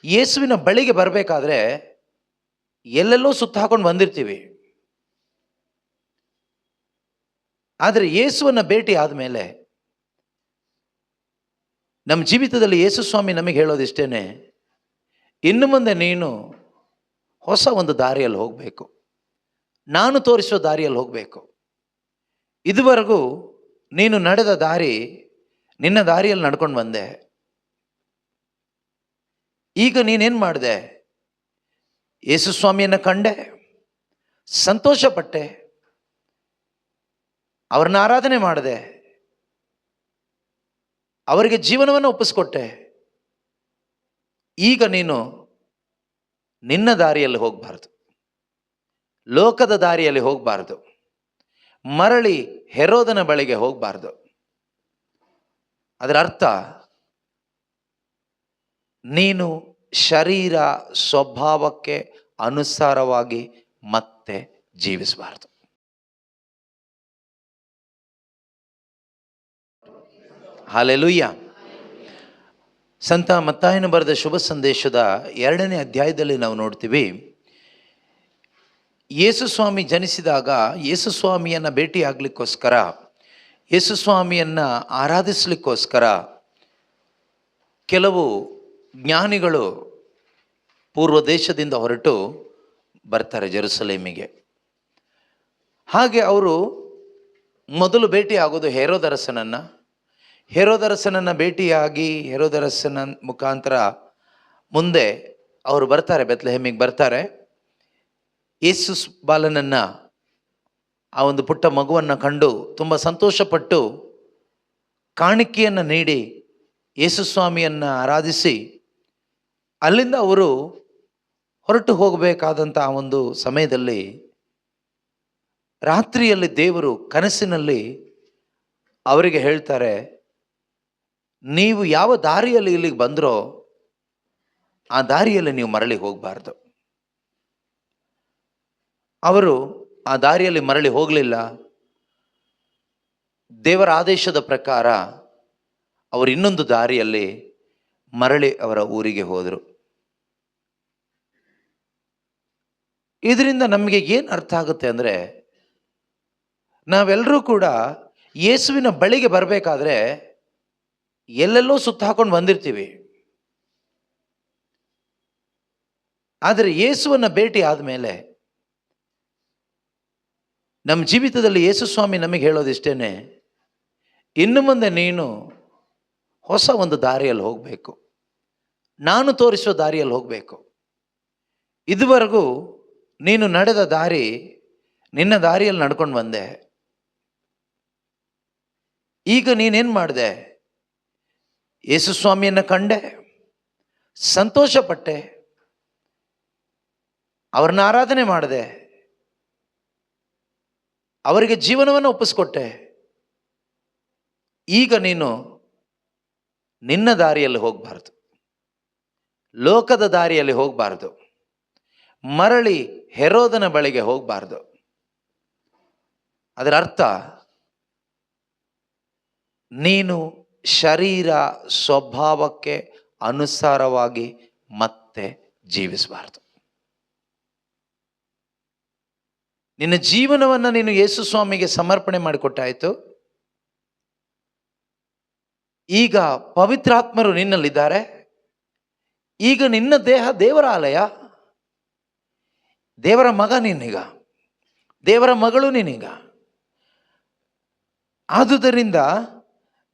ಯೇಸುವಿನ ಬಳಿಗೆ ಬರಬೇಕಾದ್ರೆ ಎಲ್ಲೆಲ್ಲೋ ಸುತ್ತ ಹಾಕೊಂಡು ಬಂದಿರ್ತೀವಿ. ಆದರೆ ಯೇಸುವನ್ನ ಭೇಟಿ ಆದಮೇಲೆ ನಮ್ಮ ಜೀವಿತದಲ್ಲಿ ಯೇಸು ಸ್ವಾಮಿ ನಮಗೆ ಹೇಳೋದಿಷ್ಟೇನೆ, ಇನ್ನು ಮುಂದೆ ನೀನು ಹೊಸ ಒಂದು ದಾರಿಯಲ್ಲಿ ಹೋಗಬೇಕು, ನಾನು ತೋರಿಸೋ ದಾರಿಯಲ್ಲಿ ಹೋಗಬೇಕು. ಇದುವರೆಗೂ ನೀನು ನಡೆದ ದಾರಿ, ನಿನ್ನ ದಾರಿಯಲ್ಲಿ ನಡ್ಕೊಂಡು ಬಂದೆ. ಈಗ ನೀನೇನು ಮಾಡಿದೆ? ಯೇಸು ಸ್ವಾಮಿಯನ್ನು ಕಂಡೆ, ಸಂತೋಷಪಟ್ಟೆ, ಅವ್ರನ್ನ ಆರಾಧನೆ ಮಾಡಿದೆ, ಅವರಿಗೆ ಜೀವನವನ್ನು ಒಪ್ಪಿಸ್ಕೊಟ್ಟೆ. ಈಗ ನೀನು ನಿನ್ನ ದಾರಿಯಲ್ಲಿ ಹೋಗಬಾರ್ದು, ಲೋಕದ ದಾರಿಯಲ್ಲಿ ಹೋಗಬಾರ್ದು, ಮರಳಿ ಹೆರೋದನ ಬಳಿಗೆ ಹೋಗಬಾರ್ದು. ಅದರ ಅರ್ಥ, ನೀನು ಶರೀರ ಸ್ವಭಾವಕ್ಕೆ ಅನುಸಾರವಾಗಿ ಮತ್ತೆ ಜೀವಿಸಬಾರ್ದು. ಹಲ್ಲೆಲೂಯಾ. ಸಂತ ಮತ್ತಾಯನು ಬರೆದ ಶುಭ ಸಂದೇಶದ 2ನೇ ಅಧ್ಯಾಯದಲ್ಲಿ ನಾವು ನೋಡ್ತೀವಿ, ಯೇಸು ಸ್ವಾಮಿ ಜನಿಸಿದಾಗ ಯೇಸು ಸ್ವಾಮಿಯನ್ನು ಭೇಟಿಯಾಗಲಿಕ್ಕೋಸ್ಕರ, ಯೇಸು ಸ್ವಾಮಿಯನ್ನು ಆರಾಧಿಸಲಿಕ್ಕೋಸ್ಕರ ಕೆಲವು ಜ್ಞಾನಿಗಳು ಪೂರ್ವ ದೇಶದಿಂದ ಹೊರಟು ಬರ್ತಾರೆ ಜೆರುಸಲೇಮಿಗೆ. ಹಾಗೆ ಅವರು ಮೊದಲು ಭೇಟಿ ಆಗೋದು ಹೆರೋದರಸನನ್ನು. ಹೆರೋದರಸನನ್ನು ಭೇಟಿಯಾಗಿ ಹೆರೋದರಸನ ಮುಖಾಂತರ ಮುಂದೆ ಅವರು ಬರ್ತಾರೆ, ಬೆತ್ಲೆಹೇಮಿಗೆ ಬರ್ತಾರೆ. ಯೇಸು ಬಾಲನನ್ನು, ಆ ಒಂದು ಪುಟ್ಟ ಮಗುವನ್ನು ಕಂಡು ತುಂಬ ಸಂತೋಷಪಟ್ಟು ಕಾಣಿಕೆಯನ್ನು ನೀಡಿ ಯೇಸು ಸ್ವಾಮಿಯನ್ನು ಆರಾಧಿಸಿ ಅಲ್ಲಿಂದ ಅವರು ಹೊರಟು ಹೋಗಬೇಕಾದಂಥ ಆ ಒಂದು ಸಮಯದಲ್ಲಿ ರಾತ್ರಿಯಲ್ಲಿ ದೇವರು ಕನಸಿನಲ್ಲಿ ಅವರಿಗೆ ಹೇಳ್ತಾರೆ, ನೀವು ಯಾವ ದಾರಿಯಲ್ಲಿ ಇಲ್ಲಿಗೆ ಬಂದರೋ ಆ ದಾರಿಯಲ್ಲಿ ನೀವು ಮರಳಿ ಹೋಗಬಾರ್ದು. ಅವರು ಆ ದಾರಿಯಲ್ಲಿ ಮರಳಿ ಹೋಗಲಿಲ್ಲ. ದೇವರ ಆದೇಶದ ಪ್ರಕಾರ ಅವರು ಇನ್ನೊಂದು ದಾರಿಯಲ್ಲಿ ಮರಳಿ ಅವರ ಊರಿಗೆ ಹೋದರು. ಇದರಿಂದ ನಮಗೆ ಏನು ಅರ್ಥ ಆಗುತ್ತೆ ಅಂದರೆ, ನಾವೆಲ್ಲರೂ ಕೂಡ ಯೇಸುವಿನ ಬಳಿಗೆ ಬರಬೇಕಾದ್ರೆ ಎಲ್ಲೆಲ್ಲೋ ಸುತ್ತ ಹಾಕೊಂಡು ಬಂದಿರ್ತೀವಿ. ಆದರೆ ಯೇಸುವನ್ನು ಭೇಟಿ ಆದಮೇಲೆ ನಮ್ಮ ಜೀವಿತದಲ್ಲಿ ಯೇಸು ಸ್ವಾಮಿ ನಮಗೆ ಹೇಳೋದಿಷ್ಟೇನೆ, ಇನ್ನು ಮುಂದೆ ನೀನು ಹೊಸ ಒಂದು ದಾರಿಯಲ್ಲಿ ಹೋಗಬೇಕು, ನಾನು ತೋರಿಸೋ ದಾರಿಯಲ್ಲಿ ಹೋಗಬೇಕು. ಇದುವರೆಗೂ ನೀನು ನಡೆದ ದಾರಿ, ನಿನ್ನ ದಾರಿಯಲ್ಲಿ ನಡ್ಕೊಂಡು ಬಂದೆ. ಈಗ ನೀನೇನು ಮಾಡಿದೆ? ಯೇಸು ಸ್ವಾಮಿಯನ್ನು ಕಂಡೆ, ಸಂತೋಷಪಟ್ಟೆ, ಅವ್ರನ್ನ ಆರಾಧನೆ ಮಾಡಿದೆ, ಅವರಿಗೆ ಜೀವನವನ್ನು ಒಪ್ಪಿಸ್ಕೊಟ್ಟೆ. ಈಗ ನೀನು ನಿನ್ನ ದಾರಿಯಲ್ಲಿ ಹೋಗಬಾರ್ದು, ಲೋಕದ ದಾರಿಯಲ್ಲಿ ಹೋಗಬಾರ್ದು, ಮರಳಿ ಹೆರೋದನ ಬಳಿಗೆ ಹೋಗಬಾರ್ದು. ಅದರ ಅರ್ಥ, ನೀನು ಶರೀರ ಸ್ವಭಾವಕ್ಕೆ ಅನುಸಾರವಾಗಿ ಮತ್ತೆ ಜೀವಿಸಬಾರ್ದು. ನಿನ್ನ ಜೀವನವನ್ನು ನೀನು ಯೇಸು ಸ್ವಾಮಿಗೆ ಸಮರ್ಪಣೆ ಮಾಡಿಕೊಟ್ಟಾಯಿತು. ಈಗ ಪವಿತ್ರಾತ್ಮರು ನಿನ್ನಲ್ಲಿದ್ದಾರೆ. ಈಗ ನಿನ್ನ ದೇಹ ದೇವರ ಆಲಯ, ದೇವರ ಮಗ ನೀನೀಗ, ದೇವರ ಮಗಳು ನೀನೀಗ. ಆದುದರಿಂದ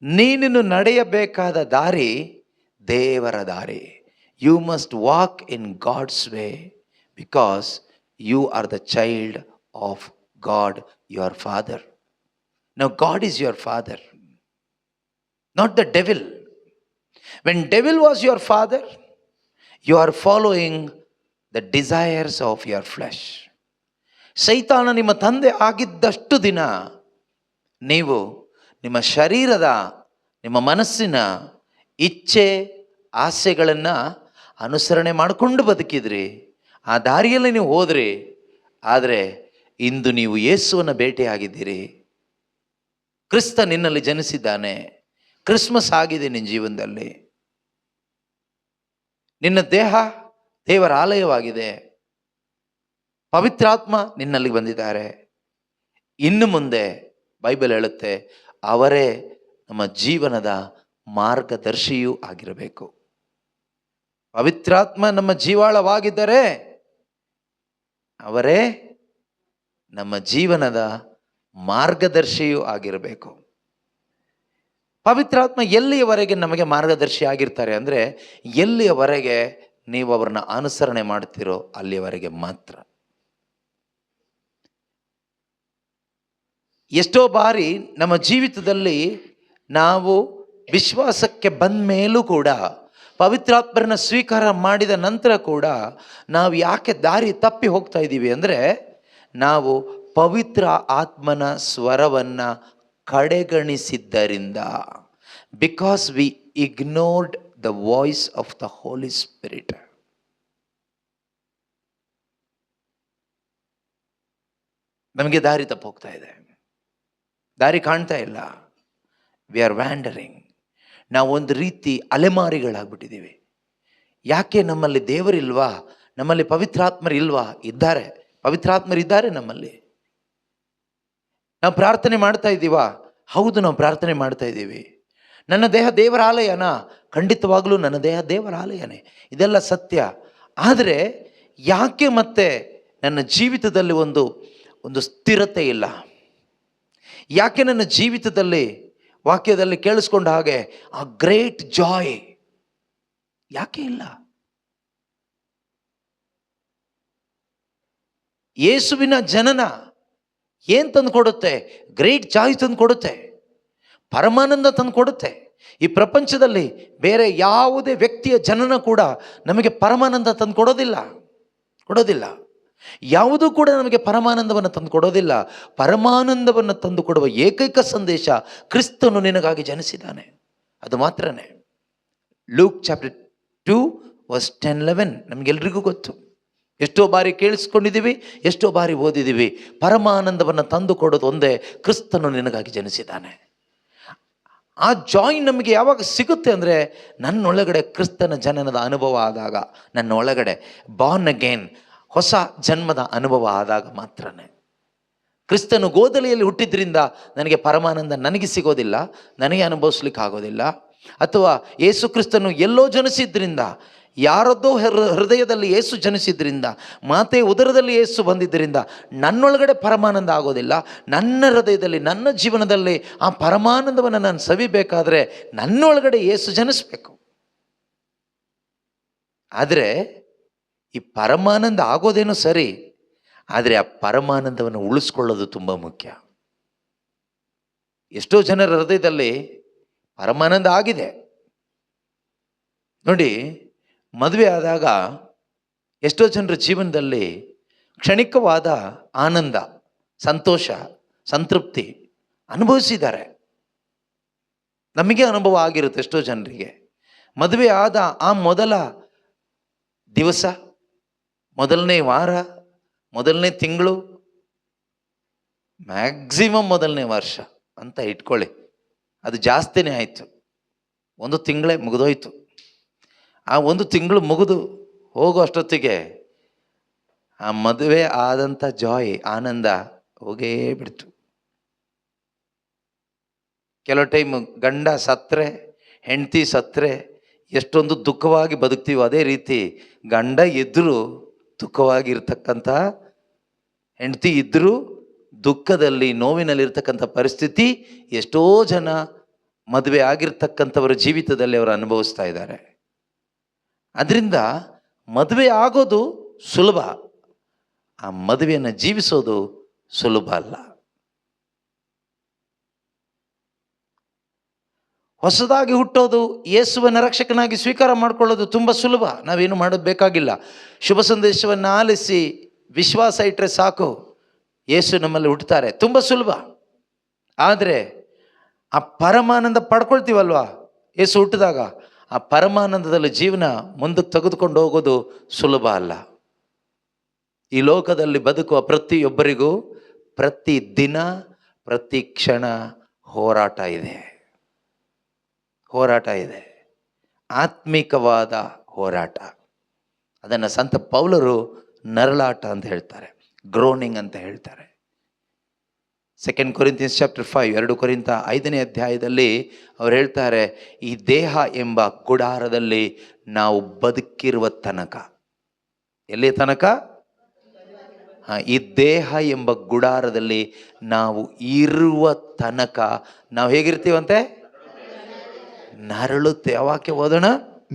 ನೀನು ನಡೆಯಬೇಕಾದ ದಾರಿ ದೇವರ ದಾರಿ. You must walk in God's way, because you are the child of God, your father. Now God is your father, not the devil. When devil was your father, you are following the desires of your flesh. ಸೈತಾನ ನಿಮ್ಮ ತಂದೆ ಆಗಿದ್ದಷ್ಟು ದಿನ ನೀವು ನಿಮ್ಮ ಶರೀರದ, ನಿಮ್ಮ ಮನಸ್ಸಿನ ಇಚ್ಛೆ ಆಸೆಗಳನ್ನು ಅನುಸರಣೆ ಮಾಡಿಕೊಂಡು ಬದುಕಿದ್ರಿ, ಆ ದಾರಿಯಲ್ಲಿ ನೀವು ಹೋದ್ರಿ. ಆದರೆ ಇಂದು ನೀವು ಯೇಸುವನ್ನು ಭೇಟಿಯಾಗಿದ್ದೀರಿ. ಕ್ರಿಸ್ತ ನಿನ್ನಲ್ಲಿ ಜನಿಸಿದ್ದಾನೆ. ಕ್ರಿಸ್ಮಸ್ ಆಗಿದೆ ನಿನ್ನ ಜೀವನದಲ್ಲಿ. ನಿನ್ನ ದೇಹ ದೇವರ ಆಲಯವಾಗಿದೆ. ಪವಿತ್ರಾತ್ಮ ನಿನ್ನಲ್ಲಿ ಬಂದಿದ್ದಾರೆ. ಇನ್ನು ಮುಂದೆ ಬೈಬಲ್ ಹೇಳುತ್ತೆ, ಅವರೇ ನಮ್ಮ ಜೀವನದ ಮಾರ್ಗದರ್ಶಿಯೂ ಆಗಿರಬೇಕು. ಪವಿತ್ರಾತ್ಮ ನಮ್ಮ ಜೀವಾಳವಾಗಿದ್ದರೆ ಅವರೇ ನಮ್ಮ ಜೀವನದ ಮಾರ್ಗದರ್ಶಿಯೂ ಆಗಿರಬೇಕು. ಪವಿತ್ರಾತ್ಮ ಎಲ್ಲಿಯವರೆಗೆ ನಮಗೆ ಮಾರ್ಗದರ್ಶಿ ಆಗಿರ್ತಾರೆ ಅಂದರೆ, ಎಲ್ಲಿಯವರೆಗೆ ನೀವು ಅವರನ್ನ ಅನುಸರಣೆ ಮಾಡ್ತೀರೋ ಅಲ್ಲಿಯವರೆಗೆ ಮಾತ್ರ. ಎಷ್ಟೋ ಬಾರಿ ನಮ್ಮ ಜೀವಿತದಲ್ಲಿ ನಾವು ವಿಶ್ವಾಸಕ್ಕೆ ಬಂದ ಮೇಲೂ ಕೂಡ, ಪವಿತ್ರಾತ್ಮರನ್ನ ಸ್ವೀಕಾರ ಮಾಡಿದ ನಂತರ ಕೂಡ ನಾವು ಯಾಕೆ ದಾರಿ ತಪ್ಪಿ ಹೋಗ್ತಾ ಇದ್ದೀವಿ ಅಂದರೆ, ನಾವು ಪವಿತ್ರ ಆತ್ಮನ ಸ್ವರವನ್ನು ಕಡೆಗಣಿಸಿದ್ದರಿಂದ. Because we ignored the voice of the holy spirit. ನಮಗೆ ದಾರಿ ತಪ್ಪು ಹೋಗ್ತಾ ಇದೆ, ದಾರಿ ಕಾಣ್ತಾ ಇಲ್ಲ. We are wandering. ನಾವು ಒಂದು ರೀತಿ ಅಲೆಮಾರಿಗಳಾಗ್ಬಿಟ್ಟಿದ್ದೀವಿ. ಯಾಕೆ ನಮ್ಮಲ್ಲಿ ದೇವರಿಲ್ವಾ? ನಮ್ಮಲ್ಲಿ ಪವಿತ್ರಾತ್ಮರಿಲ್ವಾ? ಇದ್ದಾರೆ, ಪವಿತ್ರಾತ್ಮರಿದ್ದಾರೆ ನಮ್ಮಲ್ಲಿ. ನಾವು ಪ್ರಾರ್ಥನೆ ಮಾಡ್ತಾ ಇದ್ದೀವಾ? ಹೌದು, ನಾವು ಪ್ರಾರ್ಥನೆ ಮಾಡ್ತಾ ಇದ್ದೀವಿ. ನನ್ನ ದೇಹ ದೇವರ ಆಲಯನಾ? ಖಂಡಿತವಾಗ್ಲೂ ನನ್ನ ದೇಹ ದೇವರ ಆಲಯನೇ, ಇದೆಲ್ಲ ಸತ್ಯ. ಆದರೆ ಯಾಕೆ ಮತ್ತೆ ನನ್ನ ಜೀವಿತದಲ್ಲಿ ಒಂದು ಸ್ಥಿರತೆ ಇಲ್ಲ? ಯಾಕೆ ನನ್ನ ಜೀವಿತದಲ್ಲಿ ವಾಕ್ಯದಲ್ಲಿ ಕೇಳಿಸ್ಕೊಂಡ ಹಾಗೆ ಆ ಗ್ರೇಟ್ ಜಾಯ್ ಯಾಕೆ ಇಲ್ಲ? ಯೇಸುವಿನ ಜನನ ಏನು ತಂದು ಕೊಡುತ್ತೆ? ಗ್ರೇಟ್ ಜಾಯ್ ತಂದು ಕೊಡುತ್ತೆ, ಪರಮಾನಂದ ತಂದು ಕೊಡುತ್ತೆ. ಈ ಪ್ರಪಂಚದಲ್ಲಿ ಬೇರೆ ಯಾವುದೇ ವ್ಯಕ್ತಿಯ ಜನನ ಕೂಡ ನಮಗೆ ಪರಮಾನಂದ ತಂದು ಕೊಡೋದಿಲ್ಲ. ಯಾವುದೂ ಕೂಡ ನಮಗೆ ಪರಮಾನಂದವನ್ನು ತಂದು ಕೊಡೋದಿಲ್ಲ. ಪರಮಾನಂದವನ್ನು ತಂದು ಕೊಡುವ ಏಕೈಕ ಸಂದೇಶ, ಕ್ರಿಸ್ತನು ನಿನಗಾಗಿ ಜನಿಸಿದ್ದಾನೆ, ಅದು ಮಾತ್ರನೇ. ಲೂಕ್ ಚಾಪ್ಟರ್ 2 ವರ್ಸ್ 10-11 ನಮಗೆಲ್ರಿಗೂ ಗೊತ್ತು. ಎಷ್ಟೋ ಬಾರಿ ಕೇಳಿಸ್ಕೊಂಡಿದ್ದೀವಿ, ಎಷ್ಟೋ ಬಾರಿ ಓದಿದ್ದೀವಿ. ಪರಮಾನಂದವನ್ನು ತಂದು ಕೊಡೋದು ಒಂದೇ, ಕ್ರಿಸ್ತನು ನಿನಗಾಗಿ ಜನಿಸಿದ್ದಾನೆ. ಆ ಜಾಯ್ ನಮಗೆ ಯಾವಾಗ ಸಿಗುತ್ತೆ ಅಂದರೆ, ನನ್ನೊಳಗಡೆ ಕ್ರಿಸ್ತನ ಜನನದ ಅನುಭವ ಆದಾಗ, ನನ್ನ ಒಳಗಡೆ ಬಾರ್ನ್ ಅಗೇನ್, ಹೊಸ ಜನ್ಮದ ಅನುಭವ ಆದಾಗ ಮಾತ್ರನೇ. ಕ್ರಿಸ್ತನು ಗೋದಲಿಯಲ್ಲಿ ಹುಟ್ಟಿದ್ರಿಂದ ನನಗೆ ಪರಮಾನಂದ ನನಗೆ ಸಿಗೋದಿಲ್ಲ, ನನಗೆ ಅನುಭವಿಸ್ಲಿಕ್ಕೆ ಆಗೋದಿಲ್ಲ. ಅಥವಾ ಯೇಸು ಕ್ರಿಸ್ತನು ಎಲ್ಲೋ ಜನಿಸಿದ್ರಿಂದ, ಯಾರದ್ದೋ ಹೃದಯದಲ್ಲಿ ಯೇಸು ಜನಿಸಿದ್ರಿಂದ, ಮಾತೆ ಉದರದಲ್ಲಿ ಯೇಸು ಬಂದಿದ್ದರಿಂದ ನನ್ನೊಳಗಡೆ ಪರಮಾನಂದ ಆಗೋದಿಲ್ಲ. ನನ್ನ ಹೃದಯದಲ್ಲಿ, ನನ್ನ ಜೀವನದಲ್ಲಿ ಆ ಪರಮಾನಂದವನ್ನು ನಾನು ಸವಿಬೇಕಾದ್ರೆ ನನ್ನೊಳಗಡೆ ಯೇಸು ಜನಿಸ್ಬೇಕು. ಆದರೆ ಈ ಪರಮಾನಂದ ಆಗೋದೇನೋ ಸರಿ, ಆದರೆ ಆ ಪರಮಾನಂದವನ್ನು ಉಳಿಸ್ಕೊಳ್ಳೋದು ತುಂಬ ಮುಖ್ಯ. ಎಷ್ಟೋ ಜನರ ಹೃದಯದಲ್ಲಿ ಪರಮಾನಂದ ಆಗಿದೆ ನೋಡಿ. ಮದುವೆ ಆದಾಗ ಎಷ್ಟೋ ಜನರ ಜೀವನದಲ್ಲಿ ಕ್ಷಣಿಕವಾದ ಆನಂದ, ಸಂತೋಷ, ಸಂತೃಪ್ತಿ ಅನುಭವಿಸಿದ್ದಾರೆ. ನಮಗೆ ಅನುಭವ ಆಗಿರುತ್ತೆ ಎಷ್ಟೋ ಜನರಿಗೆ. ಮದುವೆ ಆದ ಆ ಮೊದಲ ದಿವಸ, ಮೊದಲನೇ ವಾರ, ಮೊದಲನೇ ತಿಂಗಳು, ಮ್ಯಾಕ್ಸಿಮಮ್ ಮೊದಲನೇ ವರ್ಷ ಅಂತ ಇಟ್ಕೊಳ್ಳಿ, ಅದು ಜಾಸ್ತಿನೇ ಆಯಿತು. 1 ತಿಂಗಳೇ ಮುಗಿದೋಯ್ತು. ಆ 1 ತಿಂಗಳು ಮುಗಿದು ಹೋಗೋ ಅಷ್ಟೊತ್ತಿಗೆ ಆ ಮದುವೆ ಆದಂಥ ಜಾಯ್, ಆನಂದ ಹೋಗೇ ಬಿಡ್ತು. ಕೆಲವು ಟೈಮ್ ಗಂಡ ಸತ್ತರೆ, ಹೆಂಡತಿ ಸತ್ತರೆ ಎಷ್ಟೊಂದು ದುಃಖವಾಗಿ ಬದುಕ್ತೀವೋ, ಅದೇ ರೀತಿ ಗಂಡ ಇದ್ದರೂ ದುಃಖವಾಗಿರ್ತಕ್ಕಂಥ, ಹೆಂಡತಿ ಇದ್ದರೂ ದುಃಖದಲ್ಲಿ, ನೋವಿನಲ್ಲಿರ್ತಕ್ಕಂಥ ಪರಿಸ್ಥಿತಿ ಎಷ್ಟೋ ಜನ ಮದುವೆ ಆಗಿರ್ತಕ್ಕಂಥವರ ಜೀವಿತದಲ್ಲಿ ಅವರು ಅನುಭವಿಸ್ತಾ ಇದ್ದಾರೆ. ಅದರಿಂದ ಮದುವೆ ಆಗೋದು ಸುಲಭ, ಆ ಮದುವೆಯನ್ನು ಜೀವಿಸೋದು ಸುಲಭ ಅಲ್ಲ. ಹೊಸದಾಗಿ ಹುಟ್ಟೋದು, ಯೇಸುವನ್ನು ರಕ್ಷಕನಾಗಿ ಸ್ವೀಕಾರ ಮಾಡಿಕೊಳ್ಳೋದು ತುಂಬ ಸುಲಭ. ನಾವೇನು ಮಾಡೋದು ಬೇಕಾಗಿಲ್ಲ. ಶುಭ ಸಂದೇಶವನ್ನು ಆಲಿಸಿ ವಿಶ್ವಾಸ ಇಟ್ಟರೆ ಸಾಕು, ಯೇಸು ನಮ್ಮಲ್ಲಿ ಹುಟ್ಟುತ್ತಾರೆ, ತುಂಬ ಸುಲಭ. ಆದರೆ ಆ ಪರಮಾನಂದ ಪಡ್ಕೊಳ್ತೀವಲ್ವಾ ಯೇಸು ಹುಟ್ಟಿದಾಗ, ಆ ಪರಮಾನಂದದಲ್ಲಿ ಜೀವನ ಮುಂದಕ್ಕೆ ತೆಗೆದುಕೊಂಡು ಹೋಗೋದು ಸುಲಭ ಅಲ್ಲ. ಈ ಲೋಕದಲ್ಲಿ ಬದುಕುವ ಪ್ರತಿಯೊಬ್ಬರಿಗೂ ಪ್ರತಿ ದಿನ, ಪ್ರತಿ ಕ್ಷಣ ಹೋರಾಟ ಇದೆ. ಆತ್ಮಿಕವಾದ ಹೋರಾಟ. ಅದನ್ನು ಸಂತ ಪೌಲರು ನರಳಾಟ ಅಂತ ಹೇಳ್ತಾರೆ, ಗ್ರೋನಿಂಗ್ ಅಂತ ಹೇಳ್ತಾರೆ. 2 Corinthians chapter 5, 2 ಕೊರಿಂಥ 5ನೇ ಅಧ್ಯಾಯದಲ್ಲಿ ಅವ್ರು ಹೇಳ್ತಾರೆ, ಈ ದೇಹ ಎಂಬ ಗುಡಾರದಲ್ಲಿ ನಾವು ಬದುಕಿರುವ ತನಕ. ಎಲ್ಲಿ ತನಕ? ಈ ದೇಹ ಎಂಬ ಗುಡಾರದಲ್ಲಿ ನಾವು ಇರುವ ತನಕ ನಾವು ಹೇಗಿರ್ತೀವಂತೆ? ನರಳುತ್ತೆ. ಯಾವಾಕ್ಯ ಓದೋಣ?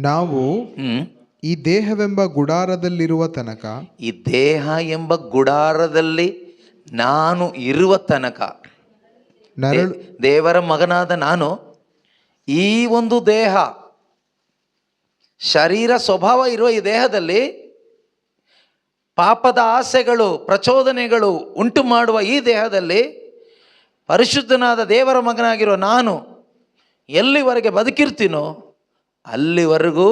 ನಾವು ಈ ದೇಹವೆಂಬ ಗುಡಾರದಲ್ಲಿರುವ ತನಕ, ಈ ದೇಹ ಎಂಬ ಗುಡಾರದಲ್ಲಿ ನಾನು ಇರುವ ತನಕ, ದೇವರ ಮಗನಾದ ನಾನು ಈ ಒಂದು ದೇಹ, ಶರೀರ ಸ್ವಭಾವ ಇರುವ ಈ ದೇಹದಲ್ಲಿ ಪಾಪದ ಆಸೆಗಳು, ಪ್ರಚೋದನೆಗಳು ಉಂಟು ಮಾಡುವ ಈ ದೇಹದಲ್ಲಿ ಪರಿಶುದ್ಧನಾದ ದೇವರ ಮಗನಾಗಿರೋ ನಾನು ಎಲ್ಲಿವರೆಗೆ ಬದುಕಿರ್ತೀನೋ ಅಲ್ಲಿವರೆಗೂ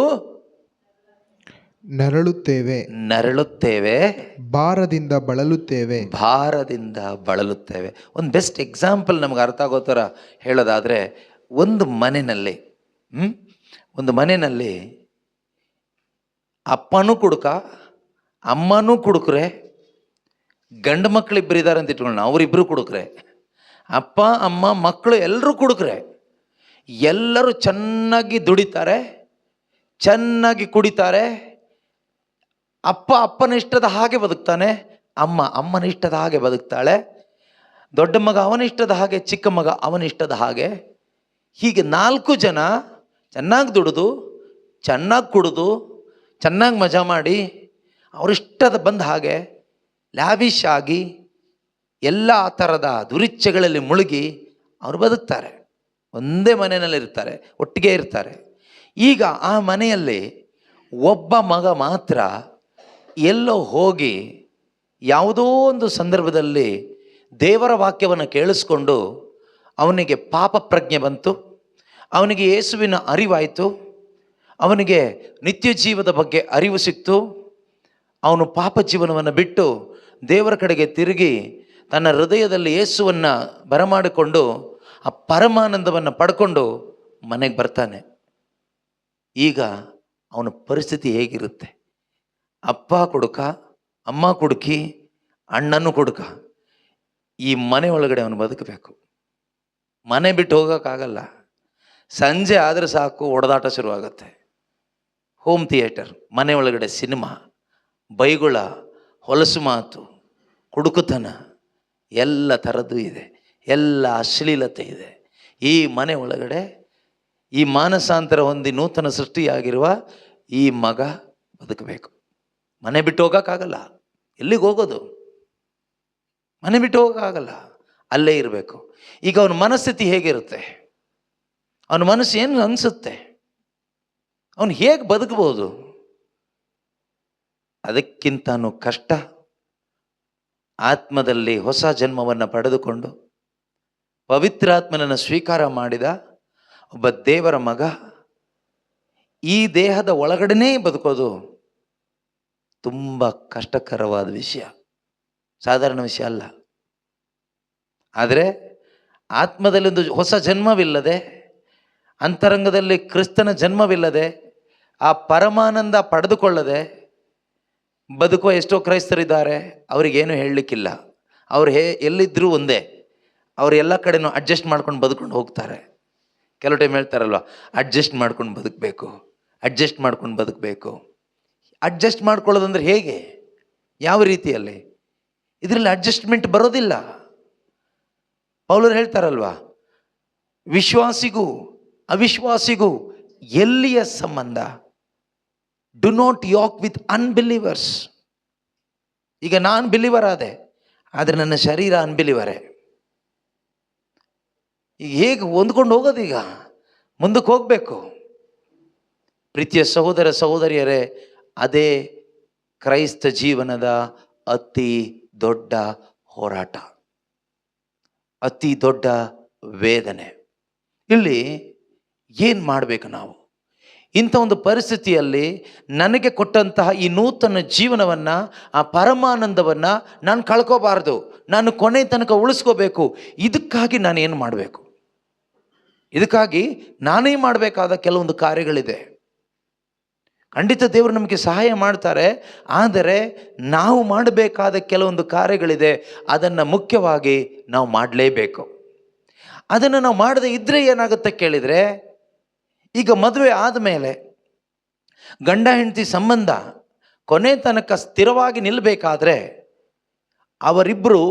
ನರಳುತ್ತೇವೆ, ಭಾರದಿಂದ ಬಳಲುತ್ತೇವೆ. ಒಂದು ಬೆಸ್ಟ್ ಎಕ್ಸಾಂಪಲ್ ನಮ್ಗೆ ಅರ್ಥ ಆಗೋ ಥರ ಹೇಳೋದಾದರೆ, ಒಂದು ಮನೆಯಲ್ಲಿ ಅಪ್ಪನೂ ಕುಡುಕ, ಅಮ್ಮನೂ ಕುಡುಕ್ರೆ, ಗಂಡು ಮಕ್ಕಳು ಇಬ್ಬರು ಇದ್ದಾರೆ ಅಂತ ಇಟ್ಕೊಳ್ಳೋಣ, ಅವರಿಬ್ಬರು ಕುಡುಕ್ರೆ, ಅಪ್ಪ ಅಮ್ಮ ಮಕ್ಕಳು ಎಲ್ಲರೂ ಕುಡುಕ್ರೆ. ಎಲ್ಲರೂ ಚೆನ್ನಾಗಿ ದುಡಿತಾರೆ, ಚೆನ್ನಾಗಿ ಕುಡಿತಾರೆ. ಅಪ್ಪ ಅಪ್ಪನ ಇಷ್ಟದ ಹಾಗೆ ಬದುಕ್ತಾನೆ, ಅಮ್ಮ ಅಮ್ಮನ ಇಷ್ಟದ ಹಾಗೆ ಬದುಕ್ತಾಳೆ, ದೊಡ್ಡ ಮಗ ಅವನ ಇಷ್ಟದ ಹಾಗೆ, ಚಿಕ್ಕ ಮಗ ಅವನ ಇಷ್ಟದ ಹಾಗೆ. ಹೀಗೆ 4 ಜನ ಚೆನ್ನಾಗಿ ದುಡಿದು, ಚೆನ್ನಾಗಿ ಕುಡಿದು, ಚೆನ್ನಾಗಿ ಮಜಾ ಮಾಡಿ, ಅವರಿಷ್ಟದ ಬಂದ ಹಾಗೆ ಲ್ಯಾವಿಶ್ ಆಗಿ ಎಲ್ಲ ಥರದ ದುರಿಚ್ಛೆಗಳಲ್ಲಿ ಮುಳುಗಿ ಅವರು ಬದುಕ್ತಾರೆ. ಒಂದೇ ಮನೆಯಲ್ಲಿ ಇರ್ತಾರೆ, ಒಟ್ಟಿಗೆ ಇರ್ತಾರೆ. ಈಗ ಆ ಮನೆಯಲ್ಲಿ ಒಬ್ಬ ಮಗ ಮಾತ್ರ ಎಲ್ಲೋ ಹೋಗಿ ಯಾವುದೋ ಒಂದು ಸಂದರ್ಭದಲ್ಲಿ ದೇವರ ವಾಕ್ಯವನ್ನು ಕೇಳಿಸ್ಕೊಂಡು ಅವನಿಗೆ ಪಾಪ ಪ್ರಜ್ಞೆ ಬಂತು, ಅವನಿಗೆ ಯೇಸುವಿನ ಅರಿವಾಯಿತು, ಅವನಿಗೆ ನಿತ್ಯ ಜೀವದ ಬಗ್ಗೆ ಅರಿವು ಸಿಕ್ತು. ಅವನು ಪಾಪ ಜೀವನವನ್ನು ಬಿಟ್ಟು ದೇವರ ಕಡೆಗೆ ತಿರುಗಿ ತನ್ನ ಹೃದಯದಲ್ಲಿ ಯೇಸುವನ್ನು ಬರಮಾಡಿಕೊಂಡು ಆ ಪರಮಾನಂದವನ್ನು ಪಡ್ಕೊಂಡು ಮನೆಗೆ ಬರ್ತಾನೆ. ಈಗ ಅವನ ಪರಿಸ್ಥಿತಿ ಹೇಗಿರುತ್ತೆ? ಅಪ್ಪ ಕುಡುಕ, ಅಮ್ಮ ಕುಡುಕಿ, ಅಣ್ಣನೂ ಕುಡುಕ. ಈ ಮನೆ ಒಳಗಡೆ ಅವನು ಬದುಕಬೇಕು. ಮನೆ ಬಿಟ್ಟು ಹೋಗೋಕ್ಕಾಗಲ್ಲ. ಸಂಜೆ ಆದರೆ ಸಾಕು ಹೊಡೆದಾಟ ಶುರುವಾಗುತ್ತೆ. ಹೋಮ್ ಥಿಯೇಟರ್, ಮನೆ ಒಳಗಡೆ ಸಿನಿಮಾ, ಬೈಗುಳ, ಹೊಲಸು ಮಾತು, ಕುಡುಕುತನ, ಎಲ್ಲ ಥರದ್ದು ಇದೆ, ಎಲ್ಲ ಅಶ್ಲೀಲತೆ ಇದೆ. ಈ ಮನೆ ಒಳಗಡೆ ಈ ಮಾನಸಾಂತರ ಹೊಂದಿ ನೂತನ ಸೃಷ್ಟಿಯಾಗಿರುವ ಈ ಮಗ ಬದುಕಬೇಕು. ಮನೆ ಬಿಟ್ಟು ಹೋಗೋಕ್ಕಾಗಲ್ಲ. ಎಲ್ಲಿಗೆ ಹೋಗೋದು? ಮನೆ ಬಿಟ್ಟು ಹೋಗೋಕ್ಕಾಗಲ್ಲ, ಅಲ್ಲೇ ಇರಬೇಕು. ಈಗ ಅವನ ಮನಸ್ಥಿತಿ ಹೇಗಿರುತ್ತೆ? ಅವನ ಮನಸ್ಸು ಏನು ಅನಿಸುತ್ತೆ? ಅವನು ಹೇಗೆ ಬದುಕಬಹುದು? ಅದಕ್ಕಿಂತನೂ ಕಷ್ಟ ಆತ್ಮದಲ್ಲಿ ಹೊಸ ಜನ್ಮವನ್ನು ಪಡೆದುಕೊಂಡು ಪವಿತ್ರಾತ್ಮನನ್ನು ಸ್ವೀಕಾರ ಮಾಡಿದ ಒಬ್ಬ ದೇವರ ಮಗ ಈ ದೇಹದ ಒಳಗಡೆನೇ ಬದುಕೋದು ತುಂಬ ಕಷ್ಟಕರವಾದ ವಿಷಯ, ಸಾಧಾರಣ ವಿಷಯ ಅಲ್ಲ. ಆದರೆ ಆತ್ಮದಲ್ಲಿ ಒಂದು ಹೊಸ ಜನ್ಮವಿಲ್ಲದೆ, ಅಂತರಂಗದಲ್ಲಿ ಕ್ರಿಸ್ತನ ಜನ್ಮವಿಲ್ಲದೆ, ಆ ಪರಮಾನಂದ ಪಡೆದುಕೊಳ್ಳದೆ ಬದುಕುವ ಎಷ್ಟೋ ಕ್ರೈಸ್ತರಿದ್ದಾರೆ. ಅವರಿಗೇನು ಹೇಳಲಿಕ್ಕಿಲ್ಲ. ಅವ್ರು ಎಲ್ಲಿದ್ದರೂ ಒಂದೇ, ಅವ್ರು ಎಲ್ಲ ಕಡೆನೂ ಅಡ್ಜಸ್ಟ್ ಮಾಡ್ಕೊಂಡು ಬದುಕೊಂಡು ಹೋಗ್ತಾರೆ. ಕೆಲವು ಟೈಮ್ ಹೇಳ್ತಾರಲ್ವ, ಅಡ್ಜಸ್ಟ್ ಮಾಡ್ಕೊಂಡು ಬದುಕಬೇಕು, ಅಡ್ಜಸ್ಟ್ ಮಾಡ್ಕೊಂಡು ಬದುಕಬೇಕು. ಅಡ್ಜಸ್ಟ್ ಮಾಡ್ಕೊಳ್ಳೋದಂದ್ರೆ ಹೇಗೆ? ಯಾವ ರೀತಿಯಲ್ಲಿ? ಇದರಲ್ಲಿ ಅಡ್ಜಸ್ಟ್ಮೆಂಟ್ ಬರೋದಿಲ್ಲ. ಪೌಲರು ಹೇಳ್ತಾರಲ್ವ, ವಿಶ್ವಾಸಿಗೂ ಅವಿಶ್ವಾಸಿಗೂ ಎಲ್ಲಿಯ ಸಂಬಂಧ? ಡು ನಾಟ್ ಯಾಕ್ ವಿತ್ ಅನ್ಬಿಲೀವರ್ಸ್. ಈಗ ನಾನು ಬಿಲೀವರ್ ಆದೆ, ಆದರೆ ನನ್ನ ಶರೀರ ಅನ್ಬಿಲೀವರೇ. ಈಗ ಹೇಗೆ ಹೊಂದ್ಕೊಂಡು ಹೋಗೋದು? ಈಗ ಮುಂದಕ್ಕೆ ಹೋಗಬೇಕು. ಪ್ರೀತಿಯ ಸಹೋದರ ಸಹೋದರಿಯರೇ, ಅದೇ ಕ್ರೈಸ್ತ ಜೀವನದ ಅತಿ ದೊಡ್ಡ ಹೋರಾಟ, ಅತಿ ದೊಡ್ಡ ವೇದನೆ. ಇಲ್ಲಿ ಏನು ಮಾಡಬೇಕು ನಾವು? ಇಂಥ ಒಂದು ಪರಿಸ್ಥಿತಿಯಲ್ಲಿ ನನಗೆ ಕೊಟ್ಟಂತಹ ಈ ನೂತನ ಜೀವನವನ್ನು, ಆ ಪರಮಾನಂದವನ್ನು ನಾನು ಕಳ್ಕೋಬಾರ್ದು, ನಾನು ಕೊನೆ ತನಕ ಉಳಿಸ್ಕೋಬೇಕು. ಇದಕ್ಕಾಗಿ ನಾನು ಏನು ಮಾಡಬೇಕು? ಇದಕ್ಕಾಗಿ ನಾನೇ ಮಾಡಬೇಕಾದ ಕೆಲವೊಂದು ಕಾರ್ಯಗಳಿದೆ. ಖಂಡಿತ ದೇವರು ನಮಗೆ ಸಹಾಯ ಮಾಡ್ತಾರೆ. ಆದರೆ ನಾವು ಮಾಡಬೇಕಾದ ಕೆಲವೊಂದು ಕಾರ್ಯಗಳಿದೆ, ಅದನ್ನು ಮುಖ್ಯವಾಗಿ ನಾವು ಮಾಡಲೇಬೇಕು. ಅದನ್ನು ನಾವು ಮಾಡದೇ ಇದ್ದರೆ ಏನಾಗುತ್ತೆ ಕೇಳಿದರೆ, ಈಗ ಮದುವೆ ಆದಮೇಲೆ ಗಂಡ ಹೆಂಡತಿ ಸಂಬಂಧ ಕೊನೆ ತನಕ ಸ್ಥಿರವಾಗಿ ನಿಲ್ಲಬೇಕಾದ್ರೆ ಅವರಿಬ್ಬರು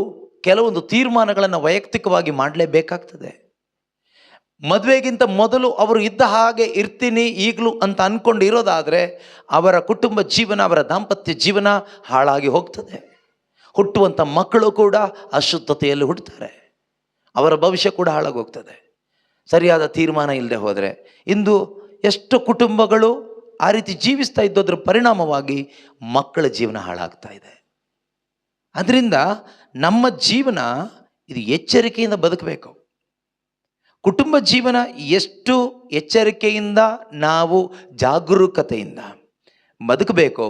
ಕೆಲವೊಂದು ತೀರ್ಮಾನಗಳನ್ನು ವೈಯಕ್ತಿಕವಾಗಿ ಮಾಡಲೇಬೇಕಾಗ್ತದೆ. ಮದುವೆಗಿಂತ ಮೊದಲು ಅವರು ಇದ್ದ ಹಾಗೆ ಇರ್ತೀನಿ ಈಗಲೂ ಅಂತ ಅಂದ್ಕೊಂಡು ಇರೋದಾದರೆ ಅವರ ಕುಟುಂಬ ಜೀವನ, ಅವರ ದಾಂಪತ್ಯ ಜೀವನ ಹಾಳಾಗಿ ಹೋಗ್ತದೆ. ಹುಟ್ಟುವಂಥ ಮಕ್ಕಳು ಕೂಡ ಅಶುದ್ಧತೆಯಲ್ಲಿ ಹುಡ್ತಾರೆ, ಅವರ ಭವಿಷ್ಯ ಕೂಡ ಹಾಳಾಗೋಗ್ತದೆ ಸರಿಯಾದ ತೀರ್ಮಾನ ಇಲ್ಲದೆ ಹೋದರೆ. ಇಂದು ಎಷ್ಟು ಕುಟುಂಬಗಳು ಆ ರೀತಿ ಜೀವಿಸ್ತಾ ಇದ್ದೋದ್ರ ಪರಿಣಾಮವಾಗಿ ಮಕ್ಕಳ ಜೀವನ ಹಾಳಾಗ್ತಾ ಇದೆ. ಅದರಿಂದ ನಮ್ಮ ಜೀವನ ಇದು ಎಚ್ಚರಿಕೆಯಿಂದ ಬದುಕಬೇಕು. ಕುಟುಂಬ ಜೀವನ ಎಷ್ಟು ಎಚ್ಚರಿಕೆಯಿಂದ ನಾವು ಜಾಗರೂಕತೆಯಿಂದ ಬದುಕಬೇಕೋ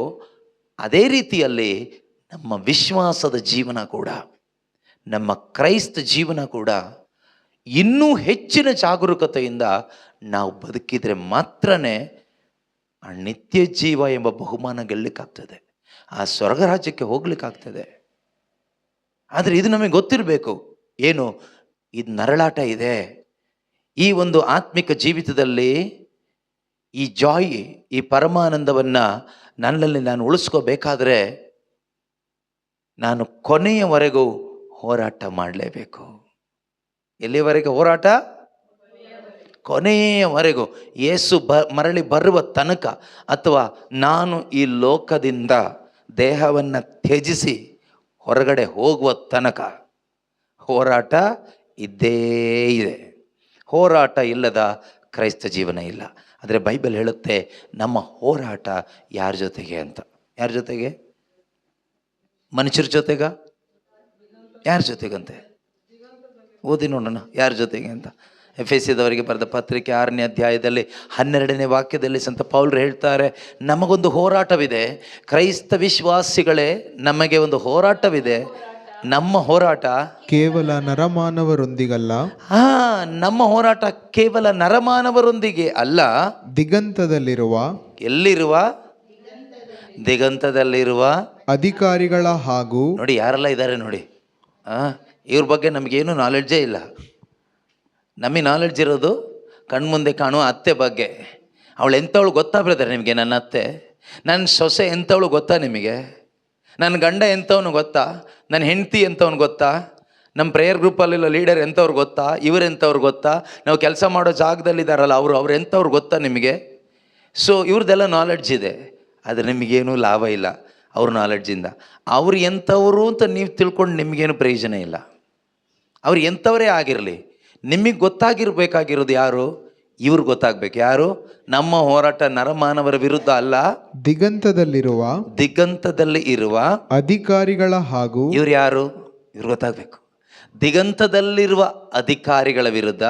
ಅದೇ ರೀತಿಯಲ್ಲಿ ನಮ್ಮ ವಿಶ್ವಾಸದ ಜೀವನ ಕೂಡ, ನಮ್ಮ ಕ್ರೈಸ್ತ ಜೀವನ ಕೂಡ ಇನ್ನೂ ಹೆಚ್ಚಿನ ಜಾಗರೂಕತೆಯಿಂದ ನಾವು ಬದುಕಿದರೆ ಮಾತ್ರನೇ ಆ ನಿತ್ಯ ಜೀವ ಎಂಬ ಬಹುಮಾನ ಗೆಲ್ಲಲಿಕ್ಕಾಗ್ತದೆ, ಆ ಸ್ವರ್ಗ ರಾಜ್ಯಕ್ಕೆ ಹೋಗ್ಲಿಕ್ಕಾಗ್ತದೆ. ಆದರೆ ಇದು ನಮಗೆ ಗೊತ್ತಿರಬೇಕು, ಏನು ಇದು ನರಳಾಟ ಇದೆ. ಈ ಒಂದು ಆತ್ಮಿಕ ಜೀವಿತದಲ್ಲಿ ಈ ಜಾಯ್, ಈ ಪರಮಾನಂದವನ್ನು ನನ್ನಲ್ಲಿ ನಾನು ಉಳಿಸ್ಕೋಬೇಕಾದ್ರೆ ನಾನು ಕೊನೆಯವರೆಗೂ ಹೋರಾಟ ಮಾಡಲೇಬೇಕು. ಎಲ್ಲಿವರೆಗೆ ಹೋರಾಟ? ಕೊನೆಯವರೆಗೂ, ಯೇಸು ಮರಳಿ ಬರುವ ತನಕ, ಅಥವಾ ನಾನು ಈ ಲೋಕದಿಂದ ದೇಹವನ್ನು ತ್ಯಜಿಸಿ ಹೊರಗಡೆ ಹೋಗುವ ತನಕ ಹೋರಾಟ ಇದ್ದೇ ಇದೆ. ಹೋರಾಟ ಇಲ್ಲದ ಕ್ರೈಸ್ತ ಜೀವನ ಇಲ್ಲ. ಆದರೆ ಬೈಬಲ್ ಹೇಳುತ್ತೆ ನಮ್ಮ ಹೋರಾಟ ಯಾರ ಜೊತೆಗೆ ಅಂತ. ಯಾರ ಜೊತೆಗೆ? ಮನುಷ್ಯರ ಜೊತೆಗ? ಯಾರ ಜೊತೆಗಂತೆ? ಓದಿ ನೋಡೋಣ ಯಾರ ಜೊತೆಗೆ ಅಂತ. ಎಫೆಸದವರಿಗೆ ಬರೆದ ಪತ್ರಿಕೆ 6ನೇ ಅಧ್ಯಾಯದಲ್ಲಿ 12ನೇ ವಾಕ್ಯದಲ್ಲಿ ಸಂತ ಪೌಲರು ಹೇಳ್ತಾರೆ, ನಮಗೊಂದು ಹೋರಾಟವಿದೆ. ಕ್ರೈಸ್ತ ವಿಶ್ವಾಸಿಗಳೇ, ನಮಗೆ ಒಂದು ಹೋರಾಟವಿದೆ. ನಮ್ಮ ಹೋರಾಟ ಕೇವಲ ನರಮಾನವರೊಂದಿಗಲ್ಲ. ನಮ್ಮ ಹೋರಾಟ ಕೇವಲ ನರಮಾನವರೊಂದಿಗೆ ಅಲ್ಲ, ದಿಗಂತದಲ್ಲಿರುವ, ಎಲ್ಲಿರುವ? ದಿಗಂತದಲ್ಲಿರುವ ಅಧಿಕಾರಿಗಳ ಹಾಗೂ. ನೋಡಿ ಯಾರೆಲ್ಲ ಇದ್ದಾರೆ ನೋಡಿ. ಇವ್ರ ಬಗ್ಗೆ ನಮಗೇನು ನಾಲೆಡ್ಜೇ ಇಲ್ಲ. ನಮಗೆ ನಾಲೆಡ್ಜ್ ಇರೋದು ಕಣ್ಮುಂದೆ ಕಾಣುವ ಅತ್ತೆ ಬಗ್ಗೆ. ಅವಳು ಎಂಥವಳು ಗೊತ್ತಾ ಬ್ರದರ್ ನಿಮಗೆ? ನನ್ನ ಅತ್ತೆ, ನನ್ನ ಸೊಸೆ ಎಂಥವಳು ಗೊತ್ತಾ ನಿಮಗೆ? ನನ್ನ ಗಂಡ ಎಂಥವನು ಗೊತ್ತಾ? ನನ್ನ ಹೆಂಡತಿ ಎಂಥವ್ನು ಗೊತ್ತಾ? ನಮ್ಮ ಪ್ರೇಯರ್ ಗ್ರೂಪಲ್ಲಿರೋ ಲೀಡರ್ ಎಂಥವ್ರು ಗೊತ್ತಾ? ಇವರೆಂಥವ್ರು ಗೊತ್ತಾ? ನಾವು ಕೆಲಸ ಮಾಡೋ ಜಾಗದಲ್ಲಿದ್ದಾರಲ್ಲ ಅವ್ರು ಎಂಥವ್ರು ಗೊತ್ತಾ ನಿಮಗೆ? ಸೊ ಇವ್ರದ್ದೆಲ್ಲ ನಾಲೆಡ್ಜ್ ಇದೆ, ಆದರೆ ನಿಮಗೇನು ಲಾಭ ಇಲ್ಲ ಅವ್ರ ನಾಲೆಡ್ಜಿಂದ. ಅವ್ರು ಎಂಥವರು ಅಂತ ನೀವು ತಿಳ್ಕೊಂಡು ನಿಮಗೇನು ಪ್ರಯೋಜನ ಇಲ್ಲ. ಅವ್ರು ಎಂಥವರೇ ಆಗಿರಲಿ, ನಿಮಗೆ ಗೊತ್ತಾಗಿರ್ಬೇಕಾಗಿರೋದು ಯಾರು? ಇವ್ರು ಗೊತ್ತಾಗಬೇಕು. ಯಾರು? ನಮ್ಮ ಹೋರಾಟ ನರಮಾನವರ ವಿರುದ್ಧ ಅಲ್ಲ, ದಿಗಂತದಲ್ಲಿ ಇರುವ ಅಧಿಕಾರಿಗಳ ಹಾಗೂ. ಇವ್ರು ಯಾರು? ಇವ್ರು ಗೊತ್ತಾಗಬೇಕು. ದಿಗಂತದಲ್ಲಿರುವ ಅಧಿಕಾರಿಗಳ ವಿರುದ್ಧ,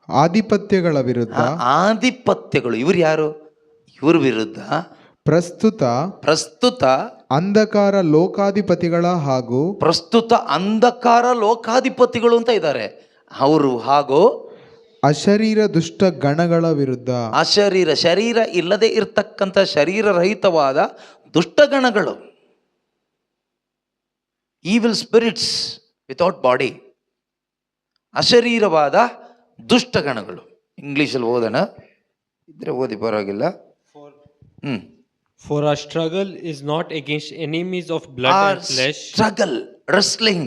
ಆಧಿಪತ್ಯಗಳ ವಿರುದ್ಧ. ಆಧಿಪತ್ಯಗಳು ಇವ್ರು ಯಾರು? ಇವ್ರ ವಿರುದ್ಧ ಪ್ರಸ್ತುತ ಅಂಧಕಾರ ಲೋಕಾಧಿಪತಿಗಳ ಹಾಗೂ. ಪ್ರಸ್ತುತ ಅಂಧಕಾರ ಲೋಕಾಧಿಪತಿಗಳು ಅಂತ ಇದ್ದಾರೆ ಅವರು. ಹಾಗೂ ಅಶರೀರ ದುಷ್ಟ ಗಣಗಳ ವಿರುದ್ಧ. ಶರೀರ ಇಲ್ಲದೆ ಇರ್ತಕ್ಕಂಥ ಶರೀರರಹಿತವಾದ ದುಷ್ಟಗಣಗಳು, ಈವಿಲ್ ಸ್ಪಿರಿಟ್ಸ್ ವಿತೌಟ್ ಬಾಡಿ, ಅಶರೀರವಾದ ದುಷ್ಟಗಣಗಳು. ಇಂಗ್ಲೀಷಲ್ಲಿ ಓದೋಣ, ಇದ್ರೆ ಓದಿ ಪರವಾಗಿಲ್ಲ. For our struggle is not against enemies of blood and flesh. Struggle, wrestling,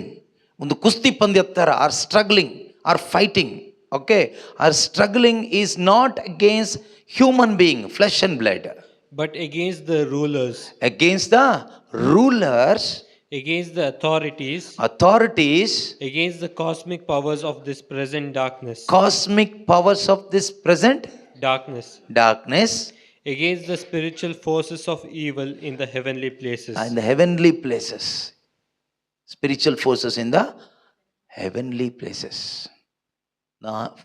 ಒಂದು ಕುಸ್ತಿ ಪಂದ್ಯ ಥರ. Are struggling, are fighting. Okay, are struggling is not against human being, flesh and blood, but against the rulers, against the rulers, against the authorities, against the cosmic powers of this present darkness, darkness, against the spiritual forces of evil in the heavenly places. Spiritual forces in the heavenly places.